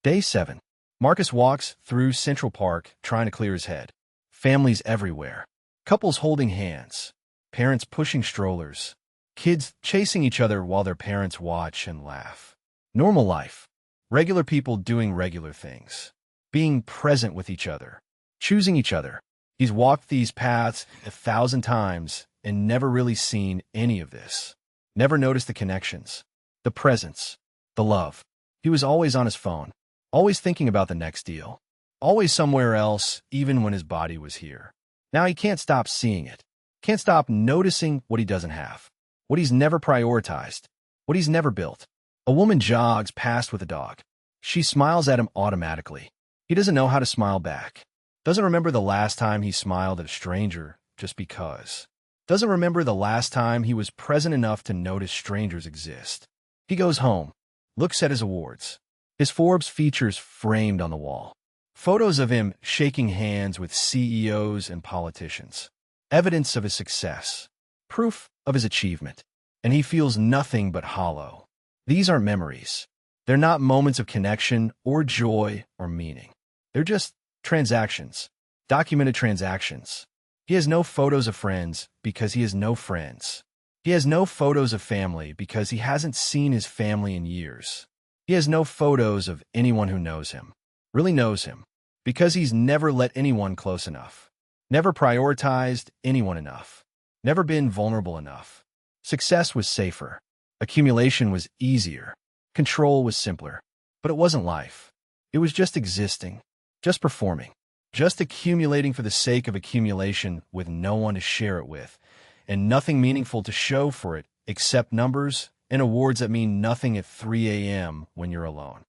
A: Day 7. Marcus walks through Central Park trying to clear his head. Families everywhere. Couples holding hands. Parents pushing strollers. Kids chasing each other while their parents watch and laugh. Normal life. Regular people doing regular things. Being present with each other. Choosing each other. He's walked these paths 1,000 times and never really seen any of this. Never noticed the connections. The presence. The love. He was always on his phone. Always thinking about the next deal. Always somewhere else, even when his body was here. Now he can't stop seeing it. Can't stop noticing what he doesn't have. What he's never prioritized. What he's never built. A woman jogs past with a dog. She smiles at him automatically. He doesn't know how to smile back. Doesn't remember the last time he smiled at a stranger just because. Doesn't remember the last time he was present enough to notice strangers exist. He goes home. Looks at his awards. His Forbes features framed on the wall. Photos of him shaking hands with CEOs and politicians. Evidence of his success. Proof of his achievement. And he feels nothing but hollow. These aren't memories. They're not moments of connection or joy or meaning. They're just transactions. Documented transactions. He has no photos of friends because he has no friends. He has no photos of family because he hasn't seen his family in years. He has no photos of anyone who knows him, really knows him, because he's never let anyone close enough, never prioritized anyone enough, never been vulnerable enough. Success was safer. Accumulation was easier. Control was simpler. But it wasn't life. It was just existing, just performing, just accumulating for the sake of accumulation with no one to share it with, and nothing meaningful to show for it except numbers and awards that mean nothing at 3 a.m. when you're alone.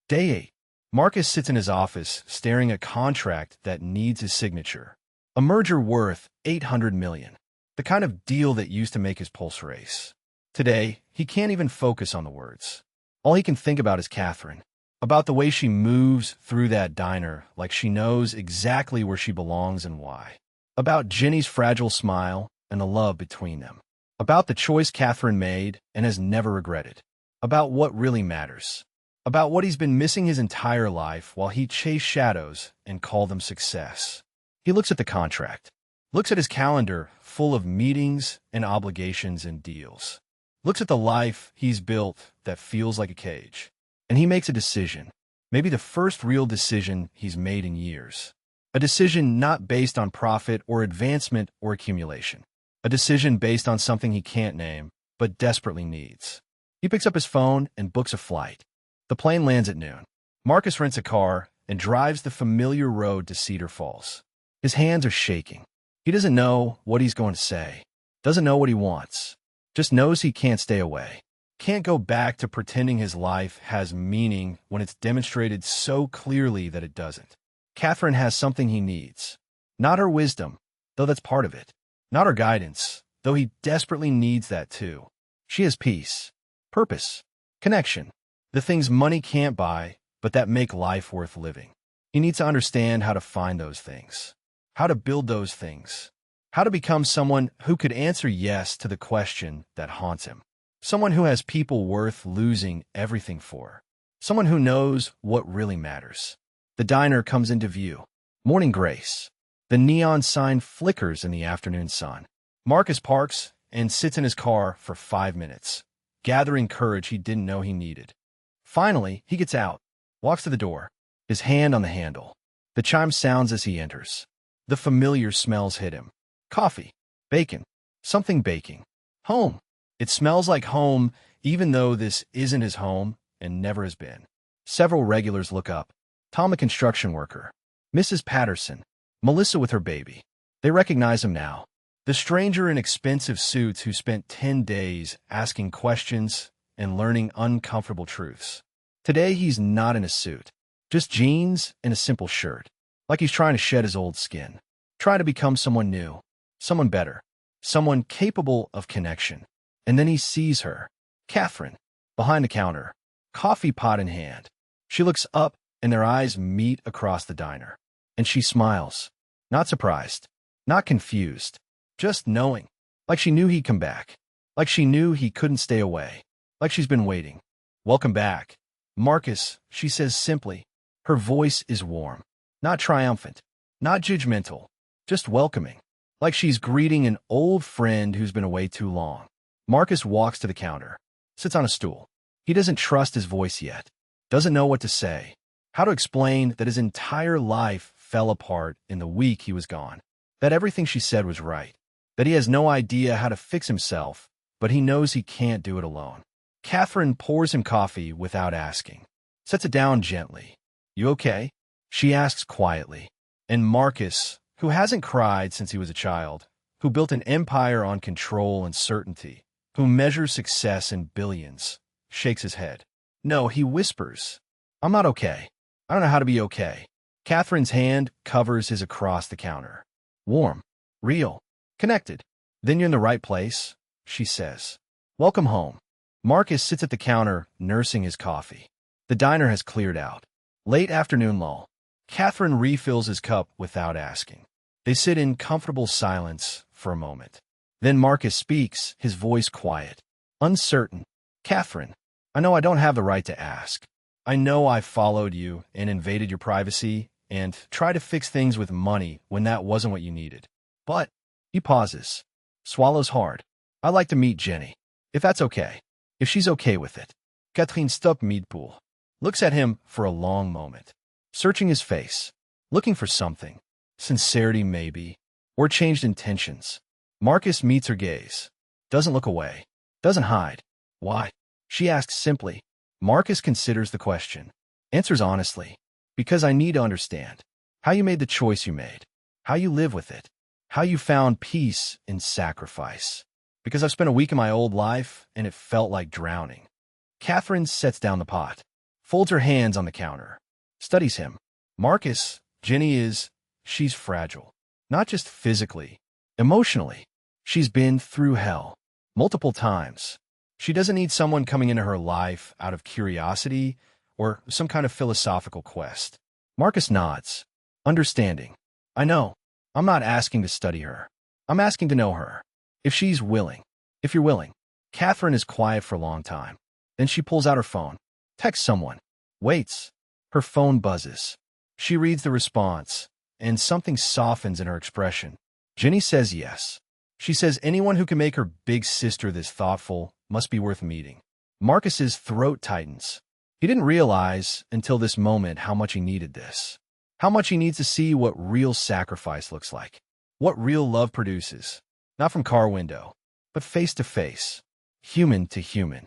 A: Day 8. Marcus sits in his office staring at a contract that needs his signature. A merger worth $800 million. The kind of deal that used to make his pulse race. Today, he can't even focus on the words. All he can think about is Catherine, about the way she moves through that diner like she knows exactly where she belongs and why, about Jenny's fragile smile and the love between them, about the choice Catherine made and has never regretted, about what really matters, about what he's been missing his entire life while he chased shadows and called them success. He looks at the contract, looks at his calendar full of meetings and obligations and deals, looks at the life he's built that feels like a cage, and he makes a decision, maybe the first real decision he's made in years. A decision not based on profit or advancement or accumulation. A decision based on something he can't name, but desperately needs. He picks up his phone and books a flight. The plane lands at noon. Marcus rents a car and drives the familiar road to Cedar Falls. His hands are shaking. He doesn't know what he's going to say, doesn't know what he wants, just knows he can't stay away. Can't go back to pretending his life has meaning when it's demonstrated so clearly that it doesn't. Catherine has something he needs. Not her wisdom, though that's part of it. Not her guidance, though he desperately needs that too. She has peace, purpose, connection, the things money can't buy, but that make life worth living. He needs to understand how to find those things, how to build those things, how to become someone who could answer yes to the question that haunts him. Someone who has people worth losing everything for. Someone who knows what really matters. The diner comes into view. Morning grace. The neon sign flickers in the afternoon sun. Marcus parks and sits in his car for 5 minutes, gathering courage he didn't know he needed. Finally, he gets out, walks to the door, his hand on the handle. The chime sounds as he enters. The familiar smells hit him. Coffee, bacon, something baking. Home. It smells like home, even though this isn't his home and never has been. Several regulars look up. Tom, a construction worker. Mrs. Patterson. Melissa with her baby. They recognize him now. The stranger in expensive suits who spent 10 days asking questions and learning uncomfortable truths. Today he's not in a suit. Just jeans and a simple shirt. Like he's trying to shed his old skin. Trying to become someone new. Someone better. Someone capable of connection. And then he sees her, Catherine, behind the counter, coffee pot in hand. She looks up and their eyes meet across the diner. And she smiles, not surprised, not confused, just knowing, like she knew he'd come back, like she knew he couldn't stay away, like she's been waiting. Welcome back, Marcus, she says simply. Her voice is warm, not triumphant, not judgmental, just welcoming, like she's greeting an old friend who's been away too long. Marcus walks to the counter, sits on a stool. He doesn't trust his voice yet, doesn't know what to say, how to explain that his entire life fell apart in the week he was gone, that everything she said was right, that he has no idea how to fix himself, but he knows he can't do it alone. Catherine pours him coffee without asking, sets it down gently. You okay? She asks quietly. And Marcus, who hasn't cried since he was a child, who built an empire on control and certainty, who measures success in billions, shakes his head. No, he whispers. I'm not okay. I don't know how to be okay. Catherine's hand covers his across the counter. Warm, real, connected. Then you're in the right place, she says. Welcome home. Marcus sits at the counter, nursing his coffee. The diner has cleared out. Late afternoon lull. Catherine refills his cup without asking. They sit in comfortable silence for a moment. Then Marcus speaks, his voice quiet, uncertain. Catherine, I know I don't have the right to ask. I know I followed you and invaded your privacy and tried to fix things with money when that wasn't what you needed. But, he pauses, swallows hard. I'd like to meet Jenny, if that's okay, if she's okay with it. Catherine stopped mid-pool. looks at him for a long moment, searching his face, looking for something. Sincerity, maybe, or changed intentions. Marcus meets her gaze, doesn't look away, doesn't hide. Why? She asks simply. Marcus considers the question, answers honestly. Because I need to understand how you made the choice you made, how you live with it, how you found peace in sacrifice. Because I've spent a week in my old life and it felt like drowning. Catherine sets down the pot, folds her hands on the counter, studies him. Marcus, she's fragile. Not just physically, emotionally. She's been through hell multiple times. She doesn't need someone coming into her life out of curiosity or some kind of philosophical quest. Marcus nods, understanding. I know. I'm not asking to study her. I'm asking to know her. If she's willing. If you're willing. Catherine is quiet for a long time. Then she pulls out her phone. Texts someone. Waits. Her phone buzzes. She reads the response, and something softens in her expression. Jenny says yes. She says anyone who can make her big sister this thoughtful must be worth meeting. Marcus's throat tightens. He didn't realize until this moment how much he needed this. How much he needs to see what real sacrifice looks like. What real love produces. Not from car window, but face to face. Human to human.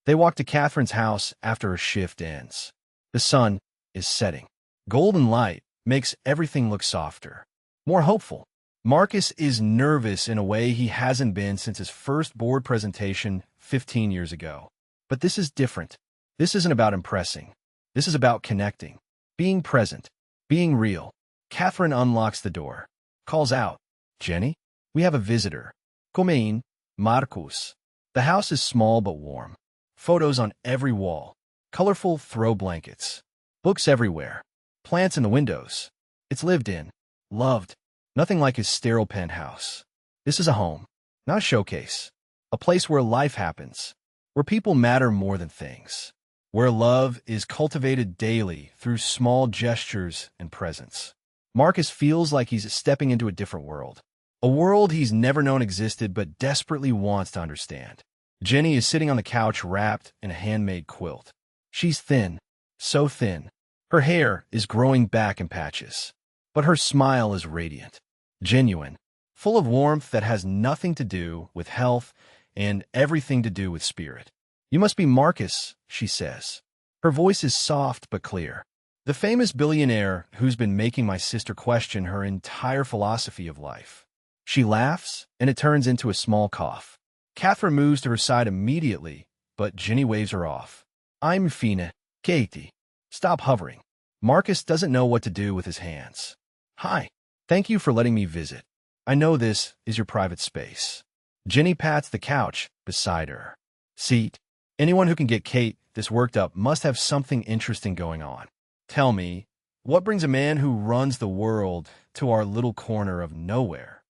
A: They walk to Catherine's house after her shift ends. The sun is setting. Golden light makes everything look softer, more hopeful. Marcus is nervous in a way he hasn't been since his first board presentation 15 years ago. But this is different. This isn't about impressing. This is about connecting, being present, being real. Catherine unlocks the door, calls out, Jenny, we have a visitor. Come Marcus. The house is small but warm. Photos on every wall, colorful throw blankets, books everywhere, plants in the windows. It's lived in, loved, nothing like his sterile penthouse. This is a home, not a showcase, a place where life happens, where people matter more than things, where love is cultivated daily through small gestures and presence. Marcus feels like he's stepping into a different world, a world he's never known existed but desperately wants to understand. Jenny is sitting on the couch wrapped in a handmade quilt. She's thin, so thin. Her hair is growing back in patches, but her smile is radiant, genuine, full of warmth that has nothing to do with health and everything to do with spirit. You must be Marcus, she says. Her voice is soft but clear. The famous billionaire who's been making my sister question her entire philosophy of life. She laughs, and it turns into a small cough. Catherine moves to her side immediately, but Jenny waves her off. I'm fine, Katie. Stop hovering. Marcus doesn't know what to do with his hands. Hi. Thank you for letting me visit. I know this is your private space. Jenny pats the couch beside her. Seat. Anyone who can get Kate this worked up must have something interesting going on. Tell me, what brings a man who runs the world to our little corner of nowhere?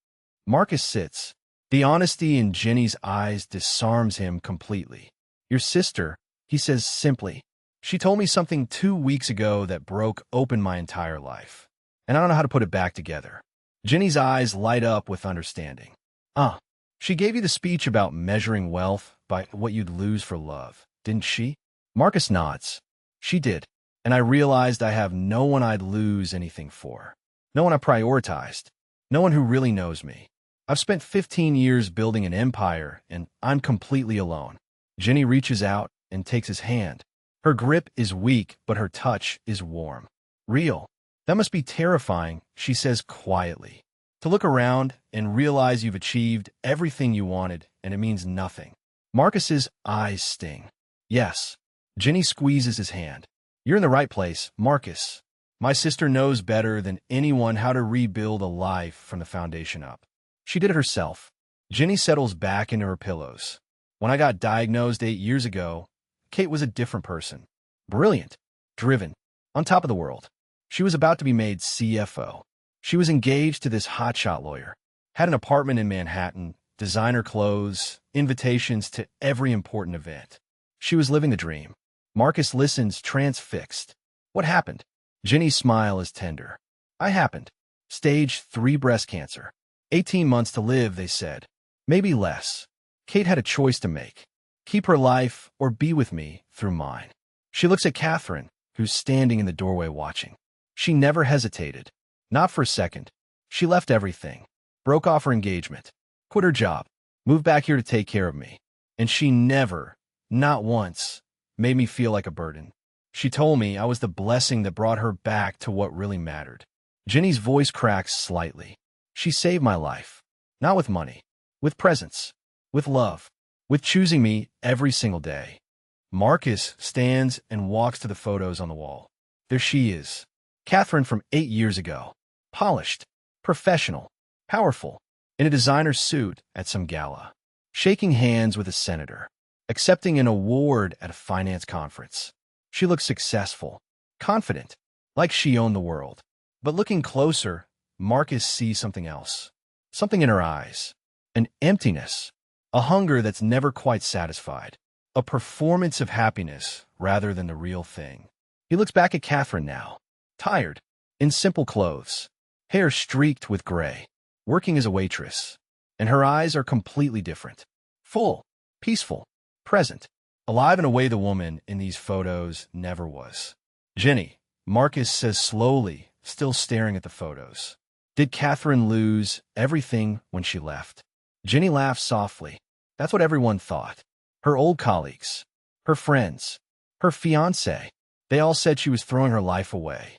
A: Marcus sits. The honesty in Jenny's eyes disarms him completely. Your sister, he says simply. She told me something 2 weeks ago that broke open my entire life. And I don't know how to put it back together. Jenny's eyes light up with understanding. She gave you the speech about measuring wealth by what you'd lose for love, didn't she? Marcus nods. She did. And I realized I have no one I'd lose anything for. No one I prioritized. No one who really knows me. I've spent 15 years building an empire, and I'm completely alone. Jenny reaches out and takes his hand. Her grip is weak, but her touch is warm. Real. That must be terrifying, she says quietly. To look around and realize you've achieved everything you wanted, and it means nothing. Marcus's eyes sting. Yes. Jenny squeezes his hand. You're in the right place, Marcus. My sister knows better than anyone how to rebuild a life from the foundation up. She did it herself. Jenny settles back into her pillows. When I got diagnosed 8 years ago, Kate was a different person. Brilliant. Driven. On top of the world. She was about to be made CFO. She was engaged to this hotshot lawyer. Had an apartment in Manhattan, designer clothes, invitations to every important event. She was living the dream. Marcus listens transfixed. What happened? Jenny's smile is tender. I happened. Stage 3 breast cancer. 18 months to live, they said. Maybe less. Kate had a choice to make. Keep her life or be with me through mine. She looks at Catherine, who's standing in the doorway watching. She never hesitated. Not for a second. She left everything. Broke off her engagement. Quit her job. Moved back here to take care of me. And she never, not once, made me feel like a burden. She told me I was the blessing that brought her back to what really mattered. Jenny's voice cracks slightly. She saved my life. Not with money. With presence. With love. With choosing me every single day. Marcus stands and walks to the photos on the wall. There she is. Catherine from 8 years ago. Polished. Professional. Powerful. In a designer suit at some gala. Shaking hands with a senator. Accepting an award at a finance conference. She looks successful. Confident. Like she owned the world. But looking closer, Marcus sees something else. Something in her eyes. An emptiness. A hunger that's never quite satisfied. A performance of happiness rather than the real thing. He looks back at Catherine now. Tired. In simple clothes. Hair streaked with gray. Working as a waitress. And her eyes are completely different. Full. Peaceful. Present. Alive in a way the woman in these photos never was. Jenny, Marcus says slowly, still staring at the photos. Did Catherine lose everything when she left? Jenny laughs softly. That's what everyone thought. Her old colleagues, her friends, her fiancé, they all said she was throwing her life away.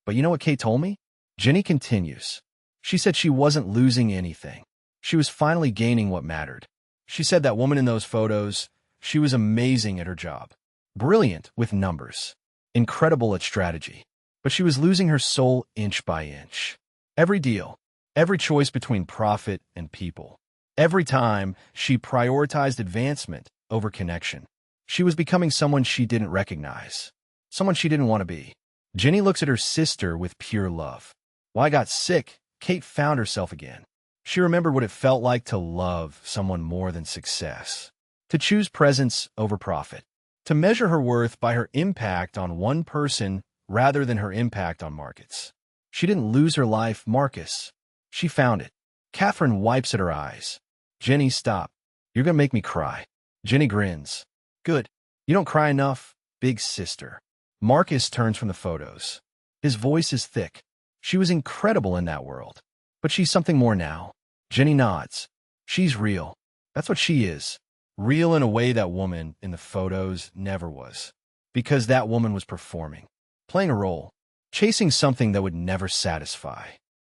A: But you know what Kate told me? Jenny continues. She said she wasn't losing anything. She was finally gaining what mattered. She said that woman in those photos, she was amazing at her job. Brilliant with numbers. Incredible at strategy. But she was losing her soul inch by inch. Every deal, every choice between profit and people. Every time she prioritized advancement over connection. She was becoming someone she didn't recognize. Someone she didn't want to be. Jenny looks at her sister with pure love. While I got sick, Kate found herself again. She remembered what it felt like to love someone more than success. To choose presence over profit. To measure her worth by her impact on one person rather than her impact on markets. She didn't lose her life, Marcus. She found it. Catherine wipes at her eyes. Jenny, stop. You're gonna make me cry. Jenny grins. Good. You don't cry enough, big sister. Marcus turns from the photos. His voice is thick. She was incredible in that world. But she's something more now. Jenny nods. She's real. That's what she is. Real in a way that woman in the photos never was. Because that woman was performing. Playing a role. Chasing something that would never satisfy.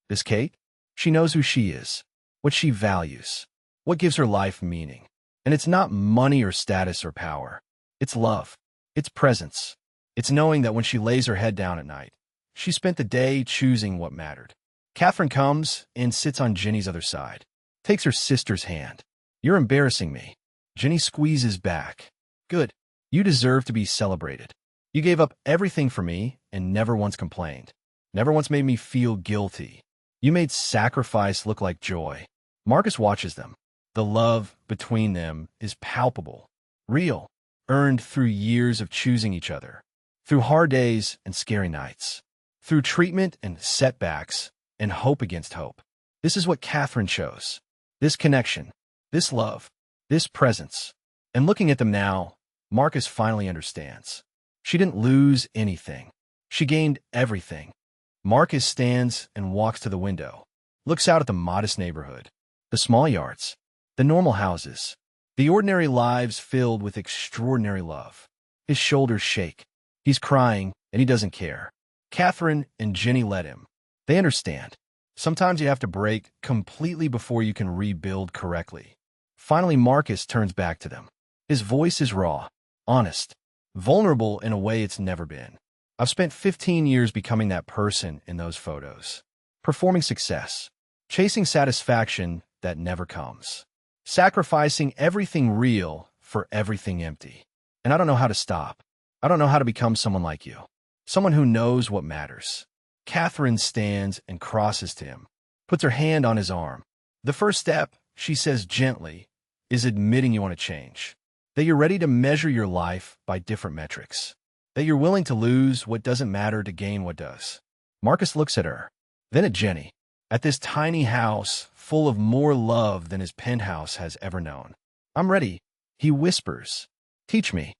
A: This Kate? She knows who she is. What she values. What gives her life meaning. And it's not money or status or power. It's love. It's presence. It's knowing that when she lays her head down at night, she spent the day choosing what mattered. Catherine comes and sits on Jenny's other side. Takes her sister's hand. You're embarrassing me. Jenny squeezes back. Good. You deserve to be celebrated. You gave up everything for me and never once complained. Never once made me feel guilty. You made sacrifice look like joy. Marcus watches them. The love between them is palpable. Real. Earned through years of choosing each other. Through hard days and scary nights. Through treatment and setbacks and hope against hope. This is what Catherine chose. This connection. This love. This presence. And looking at them now, Marcus finally understands. She didn't lose anything. She gained everything. Marcus stands and walks to the window. Looks out at the modest neighborhood. The small yards. The normal houses. The ordinary lives filled with extraordinary love. His shoulders shake. He's crying, and he doesn't care. Catherine and Jenny let him. They understand. Sometimes you have to break completely before you can rebuild correctly. Finally, Marcus turns back to them. His voice is raw, honest, vulnerable in a way it's never been. I've spent 15 years becoming that person in those photos. Performing success. Chasing satisfaction that never comes. Sacrificing everything real for everything empty. And I don't know how to stop. I don't know how to become someone like you. Someone who knows what matters. Catherine stands and crosses to him. Puts her hand on his arm. The first step, she says gently, is admitting you want to change. That you're ready to measure your life by different metrics. That you're willing to lose what doesn't matter to gain what does. Marcus looks at her. Then at Jenny. At this tiny house full of more love than his penthouse has ever known. I'm ready, he whispers. Teach me.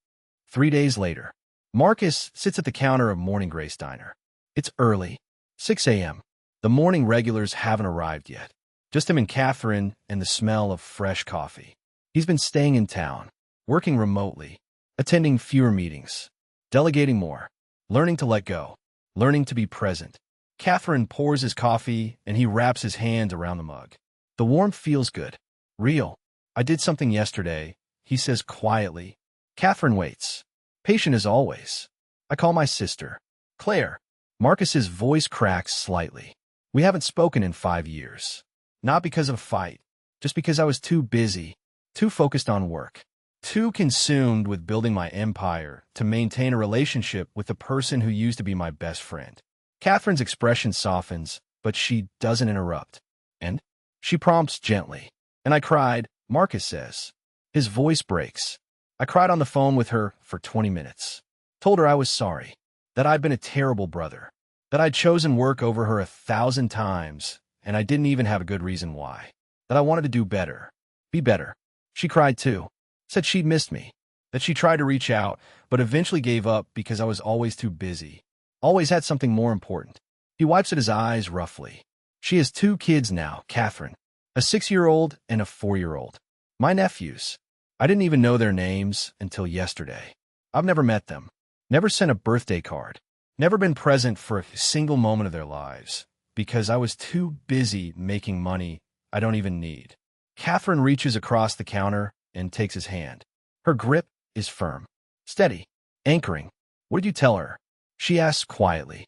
A: 3 days later. Marcus sits at the counter of Morning Grace Diner. It's early, 6 a.m. The morning regulars haven't arrived yet. Just him and Catherine and the smell of fresh coffee. He's been staying in town, working remotely, attending fewer meetings, delegating more, learning to let go, learning to be present. Catherine pours his coffee and he wraps his hands around the mug. The warmth feels good. Real. I did something yesterday, he says quietly. Catherine waits. Patient as always. I call my sister, Claire. Marcus's voice cracks slightly. We haven't spoken in 5 years. Not because of a fight, just because I was too busy, too focused on work, too consumed with building my empire to maintain a relationship with the person who used to be my best friend. Catherine's expression softens, but she doesn't interrupt. And she prompts gently. And I cried, Marcus says. His voice breaks. I cried on the phone with her for 20 minutes. Told her I was sorry, that I'd been a terrible brother, that I'd chosen work over her 1,000 times, and I didn't even have a good reason why, that I wanted to do better, be better. She cried too, said she'd missed me, that she tried to reach out, but eventually gave up because I was always too busy, always had something more important. He wipes at his eyes roughly. She has 2 kids now, Catherine, a 6-year-old and a 4-year-old. My nephews. I didn't even know their names until yesterday. I've never met them, never sent a birthday card, never been present for a single moment of their lives, because I was too busy making money I don't even need. Catherine reaches across the counter and takes his hand. Her grip is firm, steady, anchoring. What did you tell her? She asks quietly.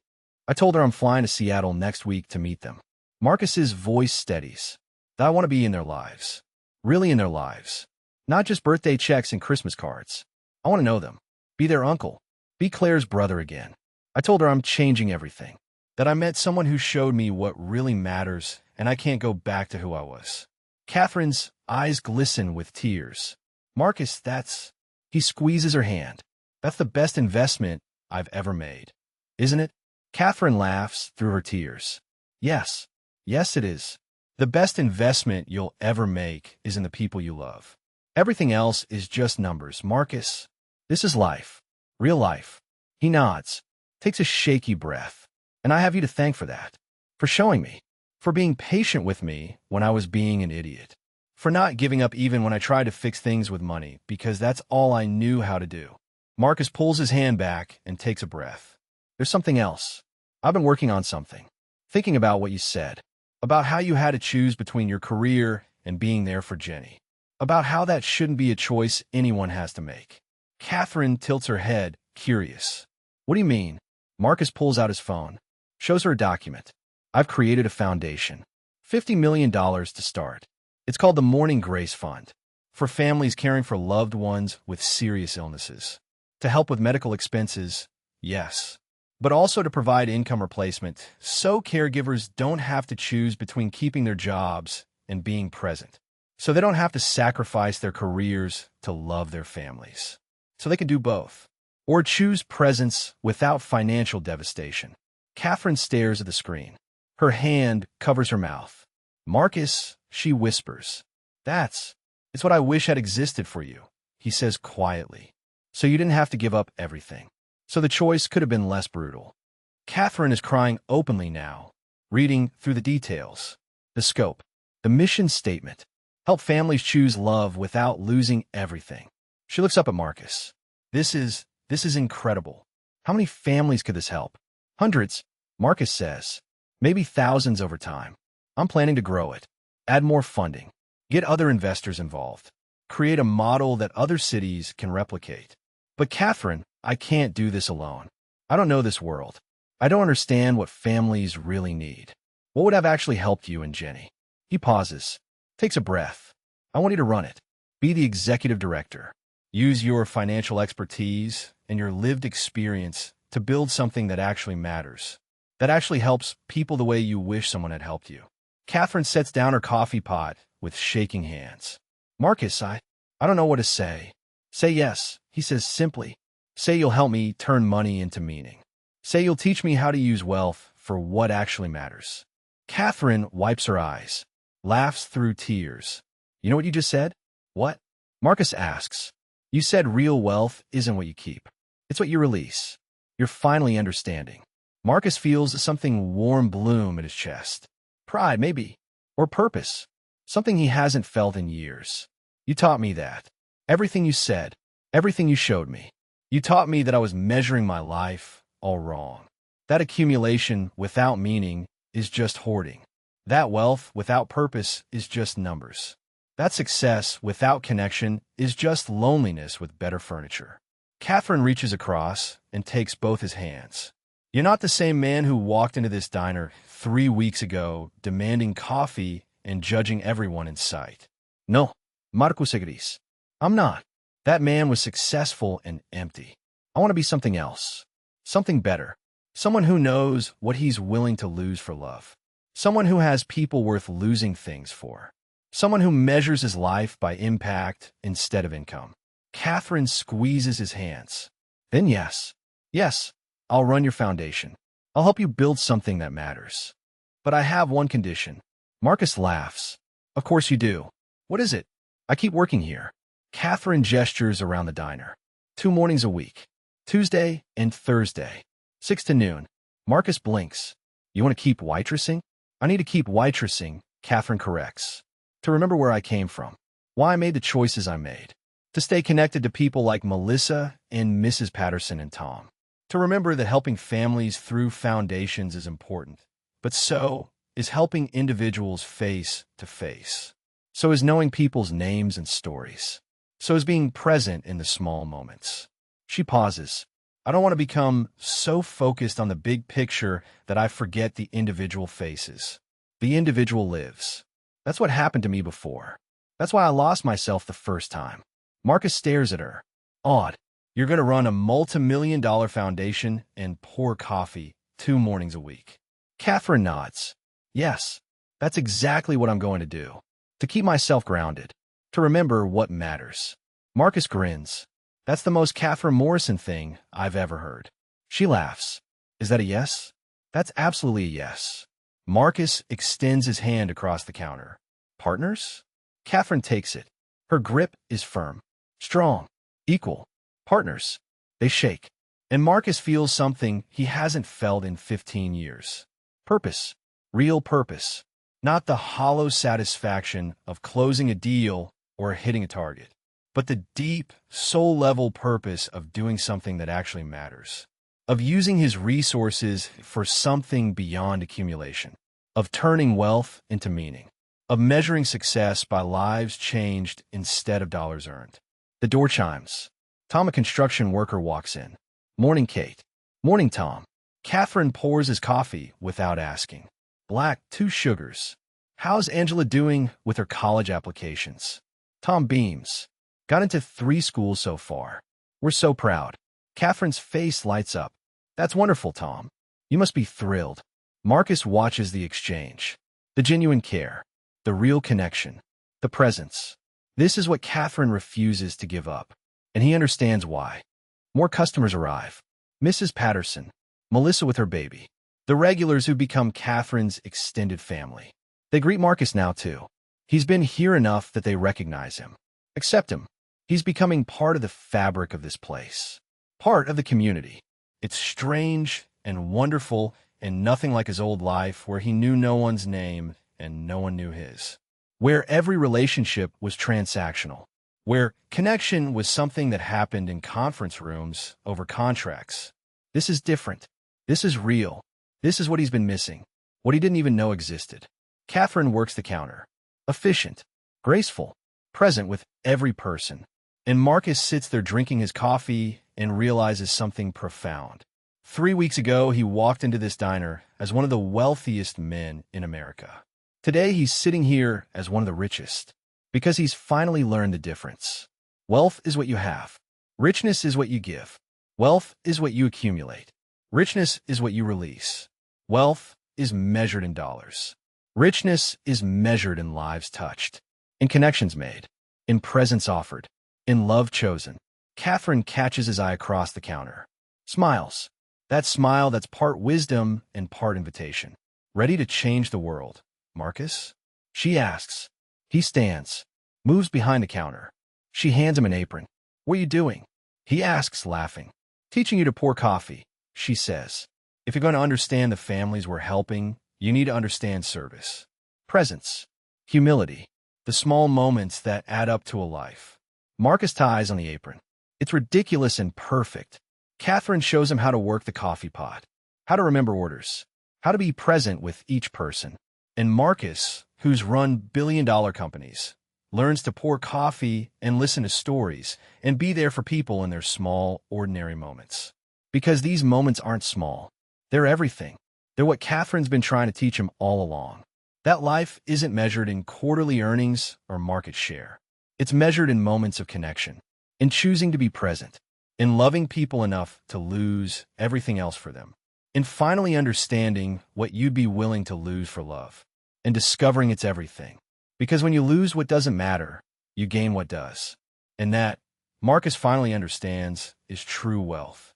A: I told her I'm flying to Seattle next week to meet them. Marcus's voice steadies. That I want to be in their lives. Really in their lives. Not just birthday checks and Christmas cards. I want to know them. Be their uncle. Be Claire's brother again. I told her I'm changing everything. That I met someone who showed me what really matters, and I can't go back to who I was. Catherine's eyes glisten with tears. Marcus, He squeezes her hand. That's the best investment I've ever made. Isn't it? Catherine laughs through her tears. Yes. Yes, it is. The best investment you'll ever make is in the people you love. Everything else is just numbers, Marcus. This is life. Real life. He nods, takes a shaky breath. And I have you to thank for that. For showing me. For being patient with me when I was being an idiot. For not giving up even when I tried to fix things with money, because that's all I knew how to do. Marcus pulls his hand back and takes a breath. There's something else. I've been working on something. Thinking about what you said. About how you had to choose between your career and being there for Jenny. About how that shouldn't be a choice anyone has to make. Catherine tilts her head, curious. What do you mean? Marcus pulls out his phone. Shows her a document. I've created a foundation. $50 million to start. It's called the Morning Grace Fund. For families caring for loved ones with serious illnesses. To help with medical expenses, yes. But also to provide income replacement, so caregivers don't have to choose between keeping their jobs and being present. So they don't have to sacrifice their careers to love their families. So they can do both. Or choose presence without financial devastation. Catherine stares at the screen. Her hand covers her mouth. Marcus, she whispers. It's what I wish had existed for you, he says quietly. So you didn't have to give up everything. So the choice could have been less brutal. Catherine is crying openly now, reading through the details. The scope, the mission statement. Help families choose love without losing everything. She looks up at Marcus. This is incredible. How many families could this help? Hundreds, Marcus says. Maybe thousands over time. I'm planning to grow it. Add more funding. Get other investors involved. Create a model that other cities can replicate. But Catherine, I can't do this alone. I don't know this world. I don't understand what families really need. What would have actually helped you and Jenny? He pauses, takes a breath. I want you to run it. Be the executive director. Use your financial expertise and your lived experience to build something that actually matters. That actually helps people the way you wish someone had helped you. Catherine sets down her coffee pot with shaking hands. Marcus, I don't know what to say. Say yes, he says simply. Say you'll help me turn money into meaning. Say you'll teach me how to use wealth for what actually matters. Catherine wipes her eyes, laughs through tears. You know what you just said? What? Marcus asks. You said real wealth isn't what you keep. It's what you release. You're finally understanding. Marcus feels something warm bloom in his chest. Pride, maybe. Or purpose. Something he hasn't felt in years. You taught me that. Everything you said. Everything you showed me. You taught me that I was measuring my life all wrong. That accumulation without meaning is just hoarding. That wealth without purpose is just numbers. That success without connection is just loneliness with better furniture. Catherine reaches across and takes both his hands. You're not the same man who walked into this diner 3 weeks ago demanding coffee and judging everyone in sight. No, Marcus Egris. I'm not. That man was successful and empty. I want to be something else. Something better. Someone who knows what he's willing to lose for love. Someone who has people worth losing things for. Someone who measures his life by impact instead of income. Catherine squeezes his hands. Then yes, I'll run your foundation. I'll help you build something that matters. But I have one condition. Marcus laughs. Of course you do. What is it? I keep working here. Catherine gestures around the diner. 2 mornings a week. Tuesday and Thursday. 6 to noon. Marcus blinks. You want to keep waitressing? I need to keep waitressing, Catherine corrects. To remember where I came from. Why I made the choices I made. To stay connected to people like Melissa and Mrs. Patterson and Tom. To remember that helping families through foundations is important, but so is helping individuals face to face. So is knowing people's names and stories. So is being present in the small moments. She pauses. I don't want to become so focused on the big picture that I forget the individual faces. The individual lives. That's what happened to me before. That's why I lost myself the first time. Marcus stares at her. Odd. You're going to run a multi-million-dollar foundation and pour coffee 2 mornings a week. Catherine nods. Yes, that's exactly what I'm going to do. To keep myself grounded. To remember what matters. Marcus grins. That's the most Catherine Morrison thing I've ever heard. She laughs. Is that a yes? That's absolutely a yes. Marcus extends his hand across the counter. Partners? Catherine takes it. Her grip is firm. Strong. Equal. Partners. They shake. And Marcus feels something he hasn't felt in 15 years. Purpose. Real purpose. Not the hollow satisfaction of closing a deal or hitting a target, but the deep, soul-level purpose of doing something that actually matters. Of using his resources for something beyond accumulation. Of turning wealth into meaning. Of measuring success by lives changed instead of dollars earned. The door chimes. Tom, a construction worker, walks in. Morning, Kate. Morning, Tom. Catherine pours his coffee without asking. Black, 2 sugars. How's Angela doing with her college applications? Tom beams. Got into 3 schools so far. We're so proud. Catherine's face lights up. That's wonderful, Tom. You must be thrilled. Marcus watches the exchange. The genuine care. The real connection. The presence. This is what Catherine refuses to give up. And he understands why. More customers arrive. Mrs. Patterson. Melissa with her baby. The regulars who become Catherine's extended family. They greet Marcus now, too. He's been here enough that they recognize him. Accept him. He's becoming part of the fabric of this place. Part of the community. It's strange and wonderful and nothing like his old life where he knew no one's name and no one knew his. Where every relationship was transactional. Where connection was something that happened in conference rooms over contracts. This is different. This is real. This is what he's been missing. What he didn't even know existed. Catherine works the counter. Efficient. Graceful. Present with every person. And Marcus sits there drinking his coffee and realizes something profound. 3 weeks ago, he walked into this diner as one of the wealthiest men in America. Today, he's sitting here as one of the richest. Because he's finally learned the difference. Wealth is what you have. Richness is what you give. Wealth is what you accumulate. Richness is what you release. Wealth is measured in dollars. Richness is measured in lives touched, in connections made, in presents offered, in love chosen. Catherine catches his eye across the counter. Smiles. That smile that's part wisdom and part invitation. Ready to change the world, Marcus? She asks. He stands, moves behind the counter. She hands him an apron. What are you doing? He asks, laughing. Teaching you to pour coffee, she says. If you're going to understand the families we're helping, you need to understand service. Presence. Humility. The small moments that add up to a life. Marcus ties on the apron. It's ridiculous and perfect. Catherine shows him how to work the coffee pot, how to remember orders, how to be present with each person. And Marcus, who's run billion-dollar companies, learns to pour coffee and listen to stories and be there for people in their small, ordinary moments. Because these moments aren't small. They're everything. They're what Catherine's been trying to teach him all along. That life isn't measured in quarterly earnings or market share. It's measured in moments of connection, in choosing to be present, in loving people enough to lose everything else for them, in finally understanding what you'd be willing to lose for love, and discovering it's everything. Because when you lose what doesn't matter, you gain what does. And that, Marcus finally understands, is true wealth.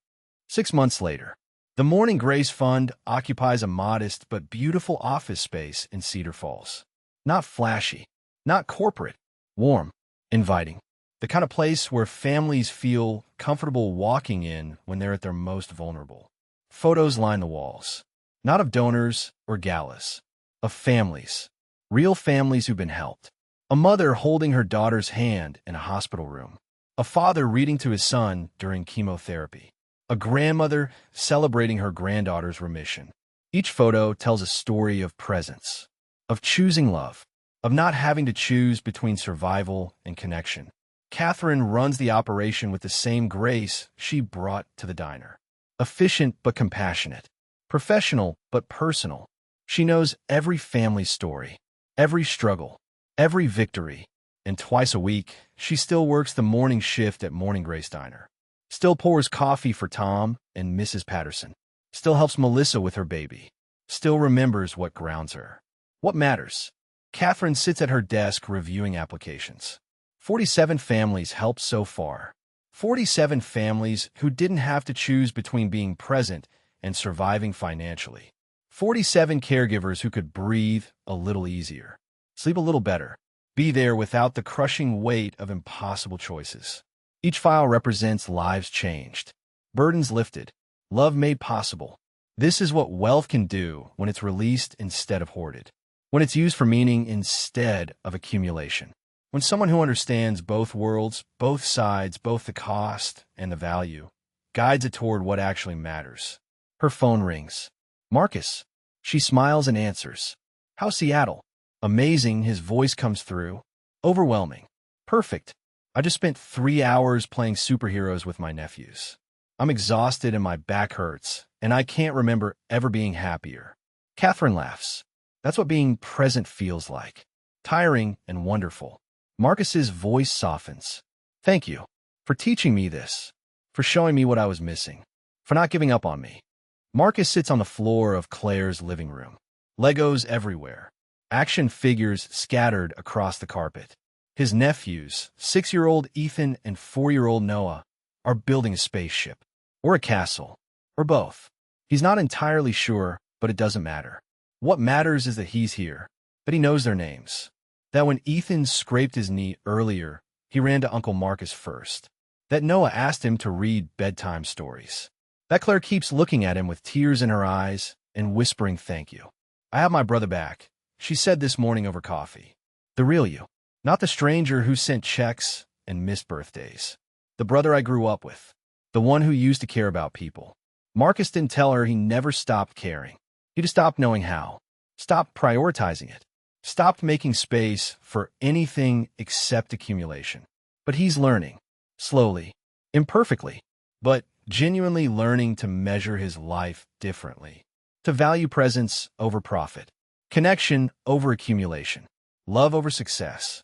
A: 6 months later, the Morning Grace Fund occupies a modest but beautiful office space in Cedar Falls. Not flashy, not corporate, warm, inviting. The kind of place where families feel comfortable walking in when they're at their most vulnerable. Photos line the walls, not of donors or galas, of families, real families who've been helped. A mother holding her daughter's hand in a hospital room. A father reading to his son during chemotherapy. A grandmother celebrating her granddaughter's remission. Each photo tells a story of presence, of choosing love, of not having to choose between survival and connection. Catherine runs the operation with the same grace she brought to the diner. Efficient but compassionate. Professional but personal. She knows every family story, every struggle, every victory. And twice a week, she still works the morning shift at Morning Grace Diner. Still pours coffee for Tom and Mrs. Patterson. Still helps Melissa with her baby. Still remembers what grounds her. What matters? Catherine sits at her desk reviewing applications. 47 families helped so far. 47 families who didn't have to choose between being present and surviving financially. 47 caregivers who could breathe a little easier, sleep a little better, be there without the crushing weight of impossible choices. Each file represents lives changed, burdens lifted, love made possible. This is what wealth can do when it's released instead of hoarded, when it's used for meaning instead of accumulation. When someone who understands both worlds, both sides, both the cost and the value, guides it toward what actually matters. Her phone rings. Marcus. She smiles and answers. How's Seattle? Amazing, his voice comes through. Overwhelming. Perfect. I just spent 3 hours playing superheroes with my nephews. I'm exhausted and my back hurts, and I can't remember ever being happier. Catherine laughs. That's what being present feels like. Tiring and wonderful. Marcus's voice softens. Thank you for teaching me this, for showing me what I was missing, for not giving up on me. Marcus sits on the floor of Claire's living room. Legos everywhere. Action figures scattered across the carpet. His nephews, 6-year-old Ethan and 4-year-old Noah, are building a spaceship, or a castle, or both. He's not entirely sure, but it doesn't matter. What matters is that he's here, that he knows their names, that when Ethan scraped his knee earlier, he ran to Uncle Marcus first, that Noah asked him to read bedtime stories, that Claire keeps looking at him with tears in her eyes and whispering thank you. I have my brother back, she said this morning over coffee. The real you. Not the stranger who sent checks and missed birthdays. The brother I grew up with. The one who used to care about people. Marcus didn't tell her he never stopped caring. He just stopped knowing how. Stopped prioritizing it. Stopped making space for anything except accumulation. But he's learning. Slowly. Imperfectly. But genuinely learning to measure his life differently. To value presence over profit. Connection over accumulation. Love over success.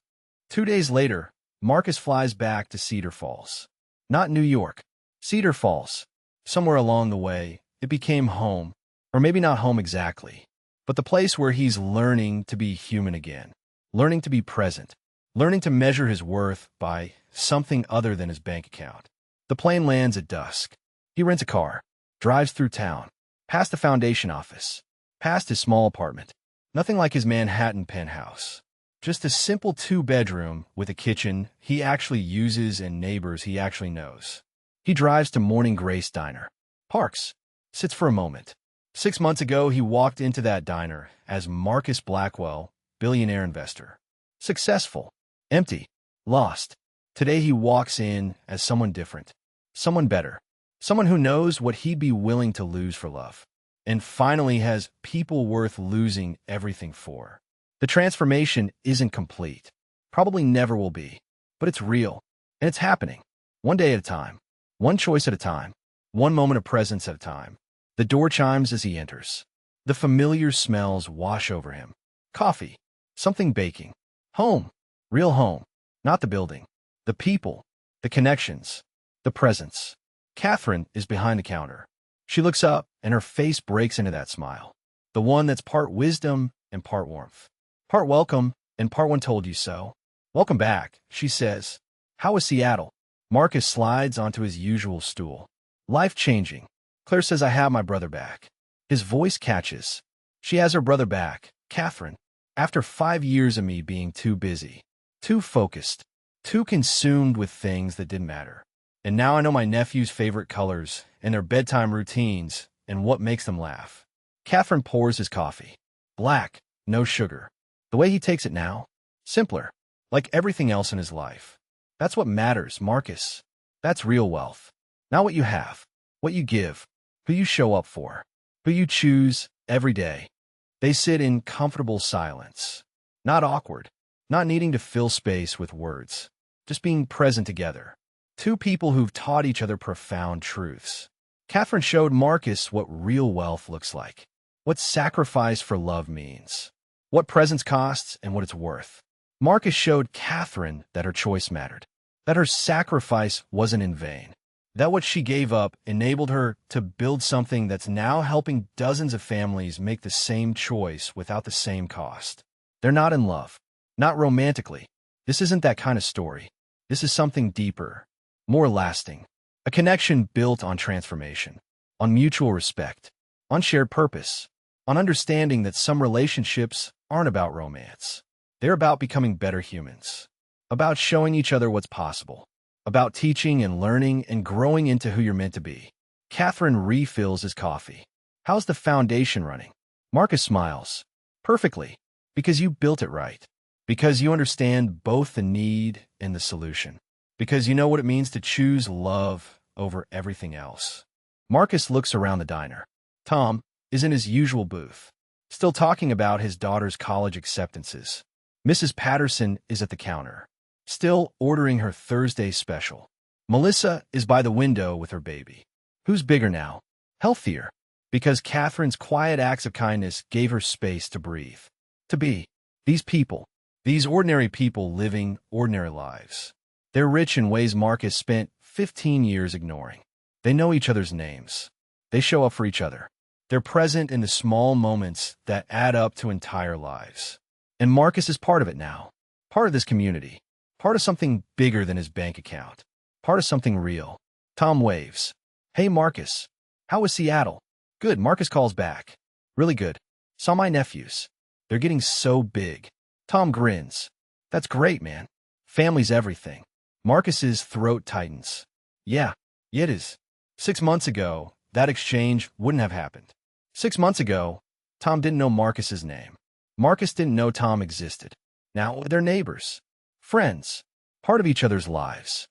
A: 2 days later, Marcus flies back to Cedar Falls. Not New York. Cedar Falls. Somewhere along the way, it became home. Or maybe not home exactly, but the place where he's learning to be human again. Learning to be present. Learning to measure his worth by something other than his bank account. The plane lands at dusk. He rents a car. Drives through town. Past the foundation office. Past his small apartment. Nothing like his Manhattan penthouse. Just a simple 2-bedroom with a kitchen he actually uses and neighbors he actually knows. He drives to Morning Grace Diner. Parks. Sits for a moment. 6 months ago, he walked into that diner as Marcus Blackwell, billionaire investor. Successful. Empty. Lost. Today he walks in as someone different. Someone better. Someone who knows what he'd be willing to lose for love. And finally has people worth losing everything for. The transformation isn't complete. Probably never will be. But it's real. And it's happening. One day at a time. One choice at a time. One moment of presence at a time. The door chimes as he enters. The familiar smells wash over him. Coffee. Something baking. Home. Real home. Not the building. The people. The connections. The presence. Catherine is behind the counter. She looks up, and her face breaks into that smile. The one that's part wisdom and part warmth. Part welcome and part one told you so. Welcome back, she says. How was Seattle? Marcus slides onto his usual stool. Life-changing. Claire says I have my brother back. His voice catches. She has her brother back, Catherine. After 5 years of me being too busy, too focused, too consumed with things that didn't matter. And now I know my nephew's favorite colors and their bedtime routines and what makes them laugh. Catherine pours his coffee. Black, no sugar. The way he takes it now? Simpler. Like everything else in his life. That's what matters, Marcus. That's real wealth. Not what you have, what you give, who you show up for, who you choose every day. They sit in comfortable silence. Not awkward. Not needing to fill space with words. Just being present together. Two people who've taught each other profound truths. Catherine showed Marcus what real wealth looks like. What sacrifice for love means. What presence costs and what it's worth. Marcus showed Catherine that her choice mattered. That her sacrifice wasn't in vain. That what she gave up enabled her to build something that's now helping dozens of families make the same choice without the same cost. They're not in love. Not romantically. This isn't that kind of story. This is something deeper. More lasting. A connection built on transformation. On mutual respect. On shared purpose. On understanding that some relationships aren't about romance. They're about becoming better humans. About showing each other what's possible. About teaching and learning and growing into who you're meant to be. Catherine refills his coffee. How's the foundation running? Marcus smiles. Perfectly. Because you built it right. Because you understand both the need and the solution. Because you know what it means to choose love over everything else. Marcus looks around the diner. Tom is in his usual booth. Still talking about his daughter's college acceptances. Mrs. Patterson is at the counter. Still ordering her Thursday special. Melissa is by the window with her baby. Who's bigger now? Healthier. Because Catherine's quiet acts of kindness gave her space to breathe. To be. These people. These ordinary people living ordinary lives. They're rich in ways Marcus spent 15 years ignoring. They know each other's names. They show up for each other. They're present in the small moments that add up to entire lives. And Marcus is part of it now. Part of this community. Part of something bigger than his bank account. Part of something real. Tom waves. Hey, Marcus. How was Seattle? Good, Marcus calls back. Really good. Saw my nephews. They're getting so big. Tom grins. That's great, man. Family's everything. Marcus's throat tightens. Yeah, it is. 6 months ago, that exchange wouldn't have happened. 6 months ago, Tom didn't know Marcus's name. Marcus didn't know Tom existed. Now they're neighbors. Friends. Part of each other's lives.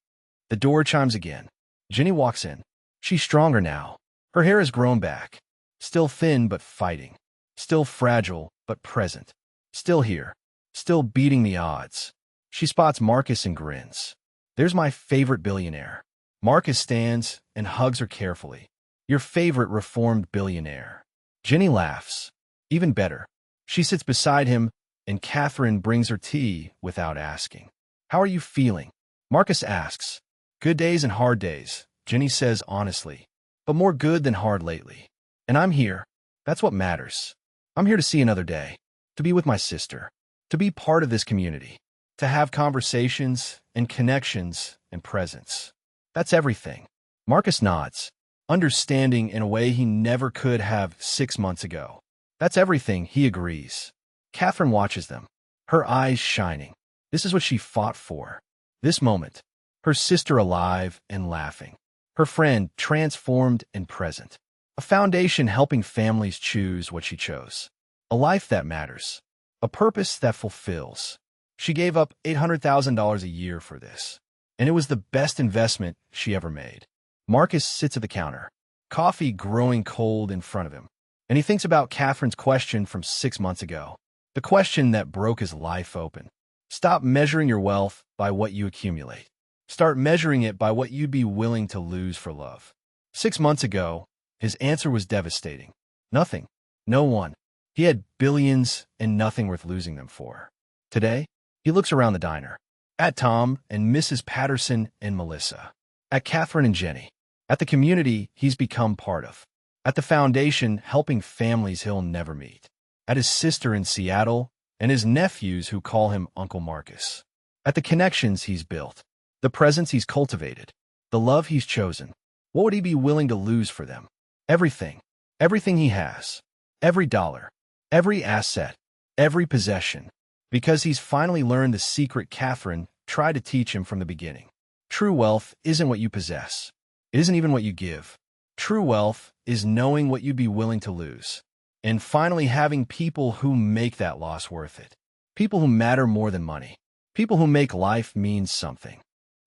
A: The door chimes again. Jenny walks in. She's stronger now. Her hair has grown back. Still thin but fighting. Still fragile but present. Still here. Still beating the odds. She spots Marcus and grins. There's my favorite billionaire. Marcus stands and hugs her carefully. Your favorite reformed billionaire. Jenny laughs. Even better. She sits beside him, and Catherine brings her tea without asking. How are you feeling? Marcus asks. Good days and hard days, Jenny says honestly. But more good than hard lately. And I'm here. That's what matters. I'm here to see another day. To be with my sister. To be part of this community. To have conversations and connections and presence. That's everything. Marcus nods, understanding in a way he never could have 6 months ago. That's everything, he agrees. Catherine watches them, her eyes shining. This is what she fought for. This moment. Her sister alive and laughing. Her friend, transformed and present. A foundation helping families choose what she chose. A life that matters. A purpose that fulfills. She gave up $800,000 a year for this. And it was the best investment she ever made. Marcus sits at the counter, coffee growing cold in front of him. And he thinks about Catherine's question from 6 months ago. The question that broke his life open. Stop measuring your wealth by what you accumulate. Start measuring it by what you'd be willing to lose for love. 6 months ago, his answer was devastating. Nothing. No one. He had billions and nothing worth losing them for. Today, he looks around the diner. At Tom and Mrs. Patterson and Melissa. At Catherine and Jenny. At the community he's become part of. At the foundation helping families he'll never meet. At his sister in Seattle and his nephews who call him Uncle Marcus. At the connections he's built. The presence he's cultivated. The love he's chosen. What would he be willing to lose for them? Everything. Everything he has. Every dollar. Every asset. Every possession. Because he's finally learned the secret Catherine tried to teach him from the beginning. True wealth isn't what you possess. It isn't even what you give. True wealth is knowing what you'd be willing to lose. And finally having people who make that loss worth it. People who matter more than money. People who make life mean something.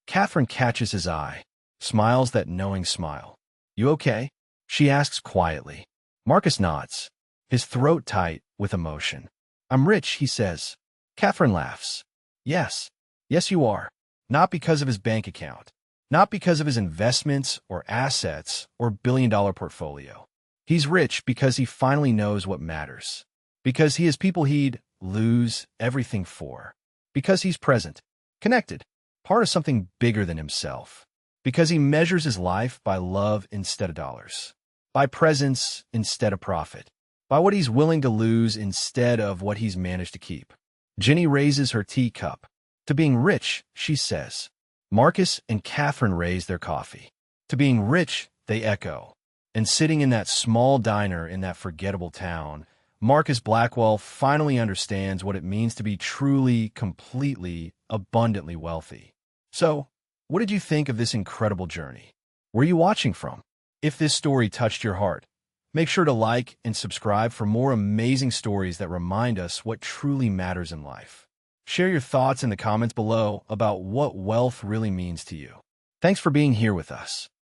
A: Catherine catches his eye, smiles that knowing smile. You okay? She asks quietly. Marcus nods, his throat tight with emotion. I'm rich, he says. Catherine laughs. Yes. Yes, you are. Not because of his bank account. Not because of his investments or assets or billion-dollar portfolio. He's rich because he finally knows what matters. Because he has people he'd lose everything for. Because he's present, connected, part of something bigger than himself. Because he measures his life by love instead of dollars. By presence instead of profit. By what he's willing to lose instead of what he's managed to keep. Jenny raises her teacup. To being rich, she says. Marcus and Catherine raise their coffee. To being rich, they echo. And sitting in that small diner in that forgettable town, Marcus Blackwell finally understands what it means to be truly, completely, abundantly wealthy. So, what did you think of this incredible journey? Where are you watching from? If this story touched your heart, make sure to like and subscribe for more amazing stories that remind us what truly matters in life. Share your thoughts in the comments below about what wealth really means to you. Thanks for being here with us.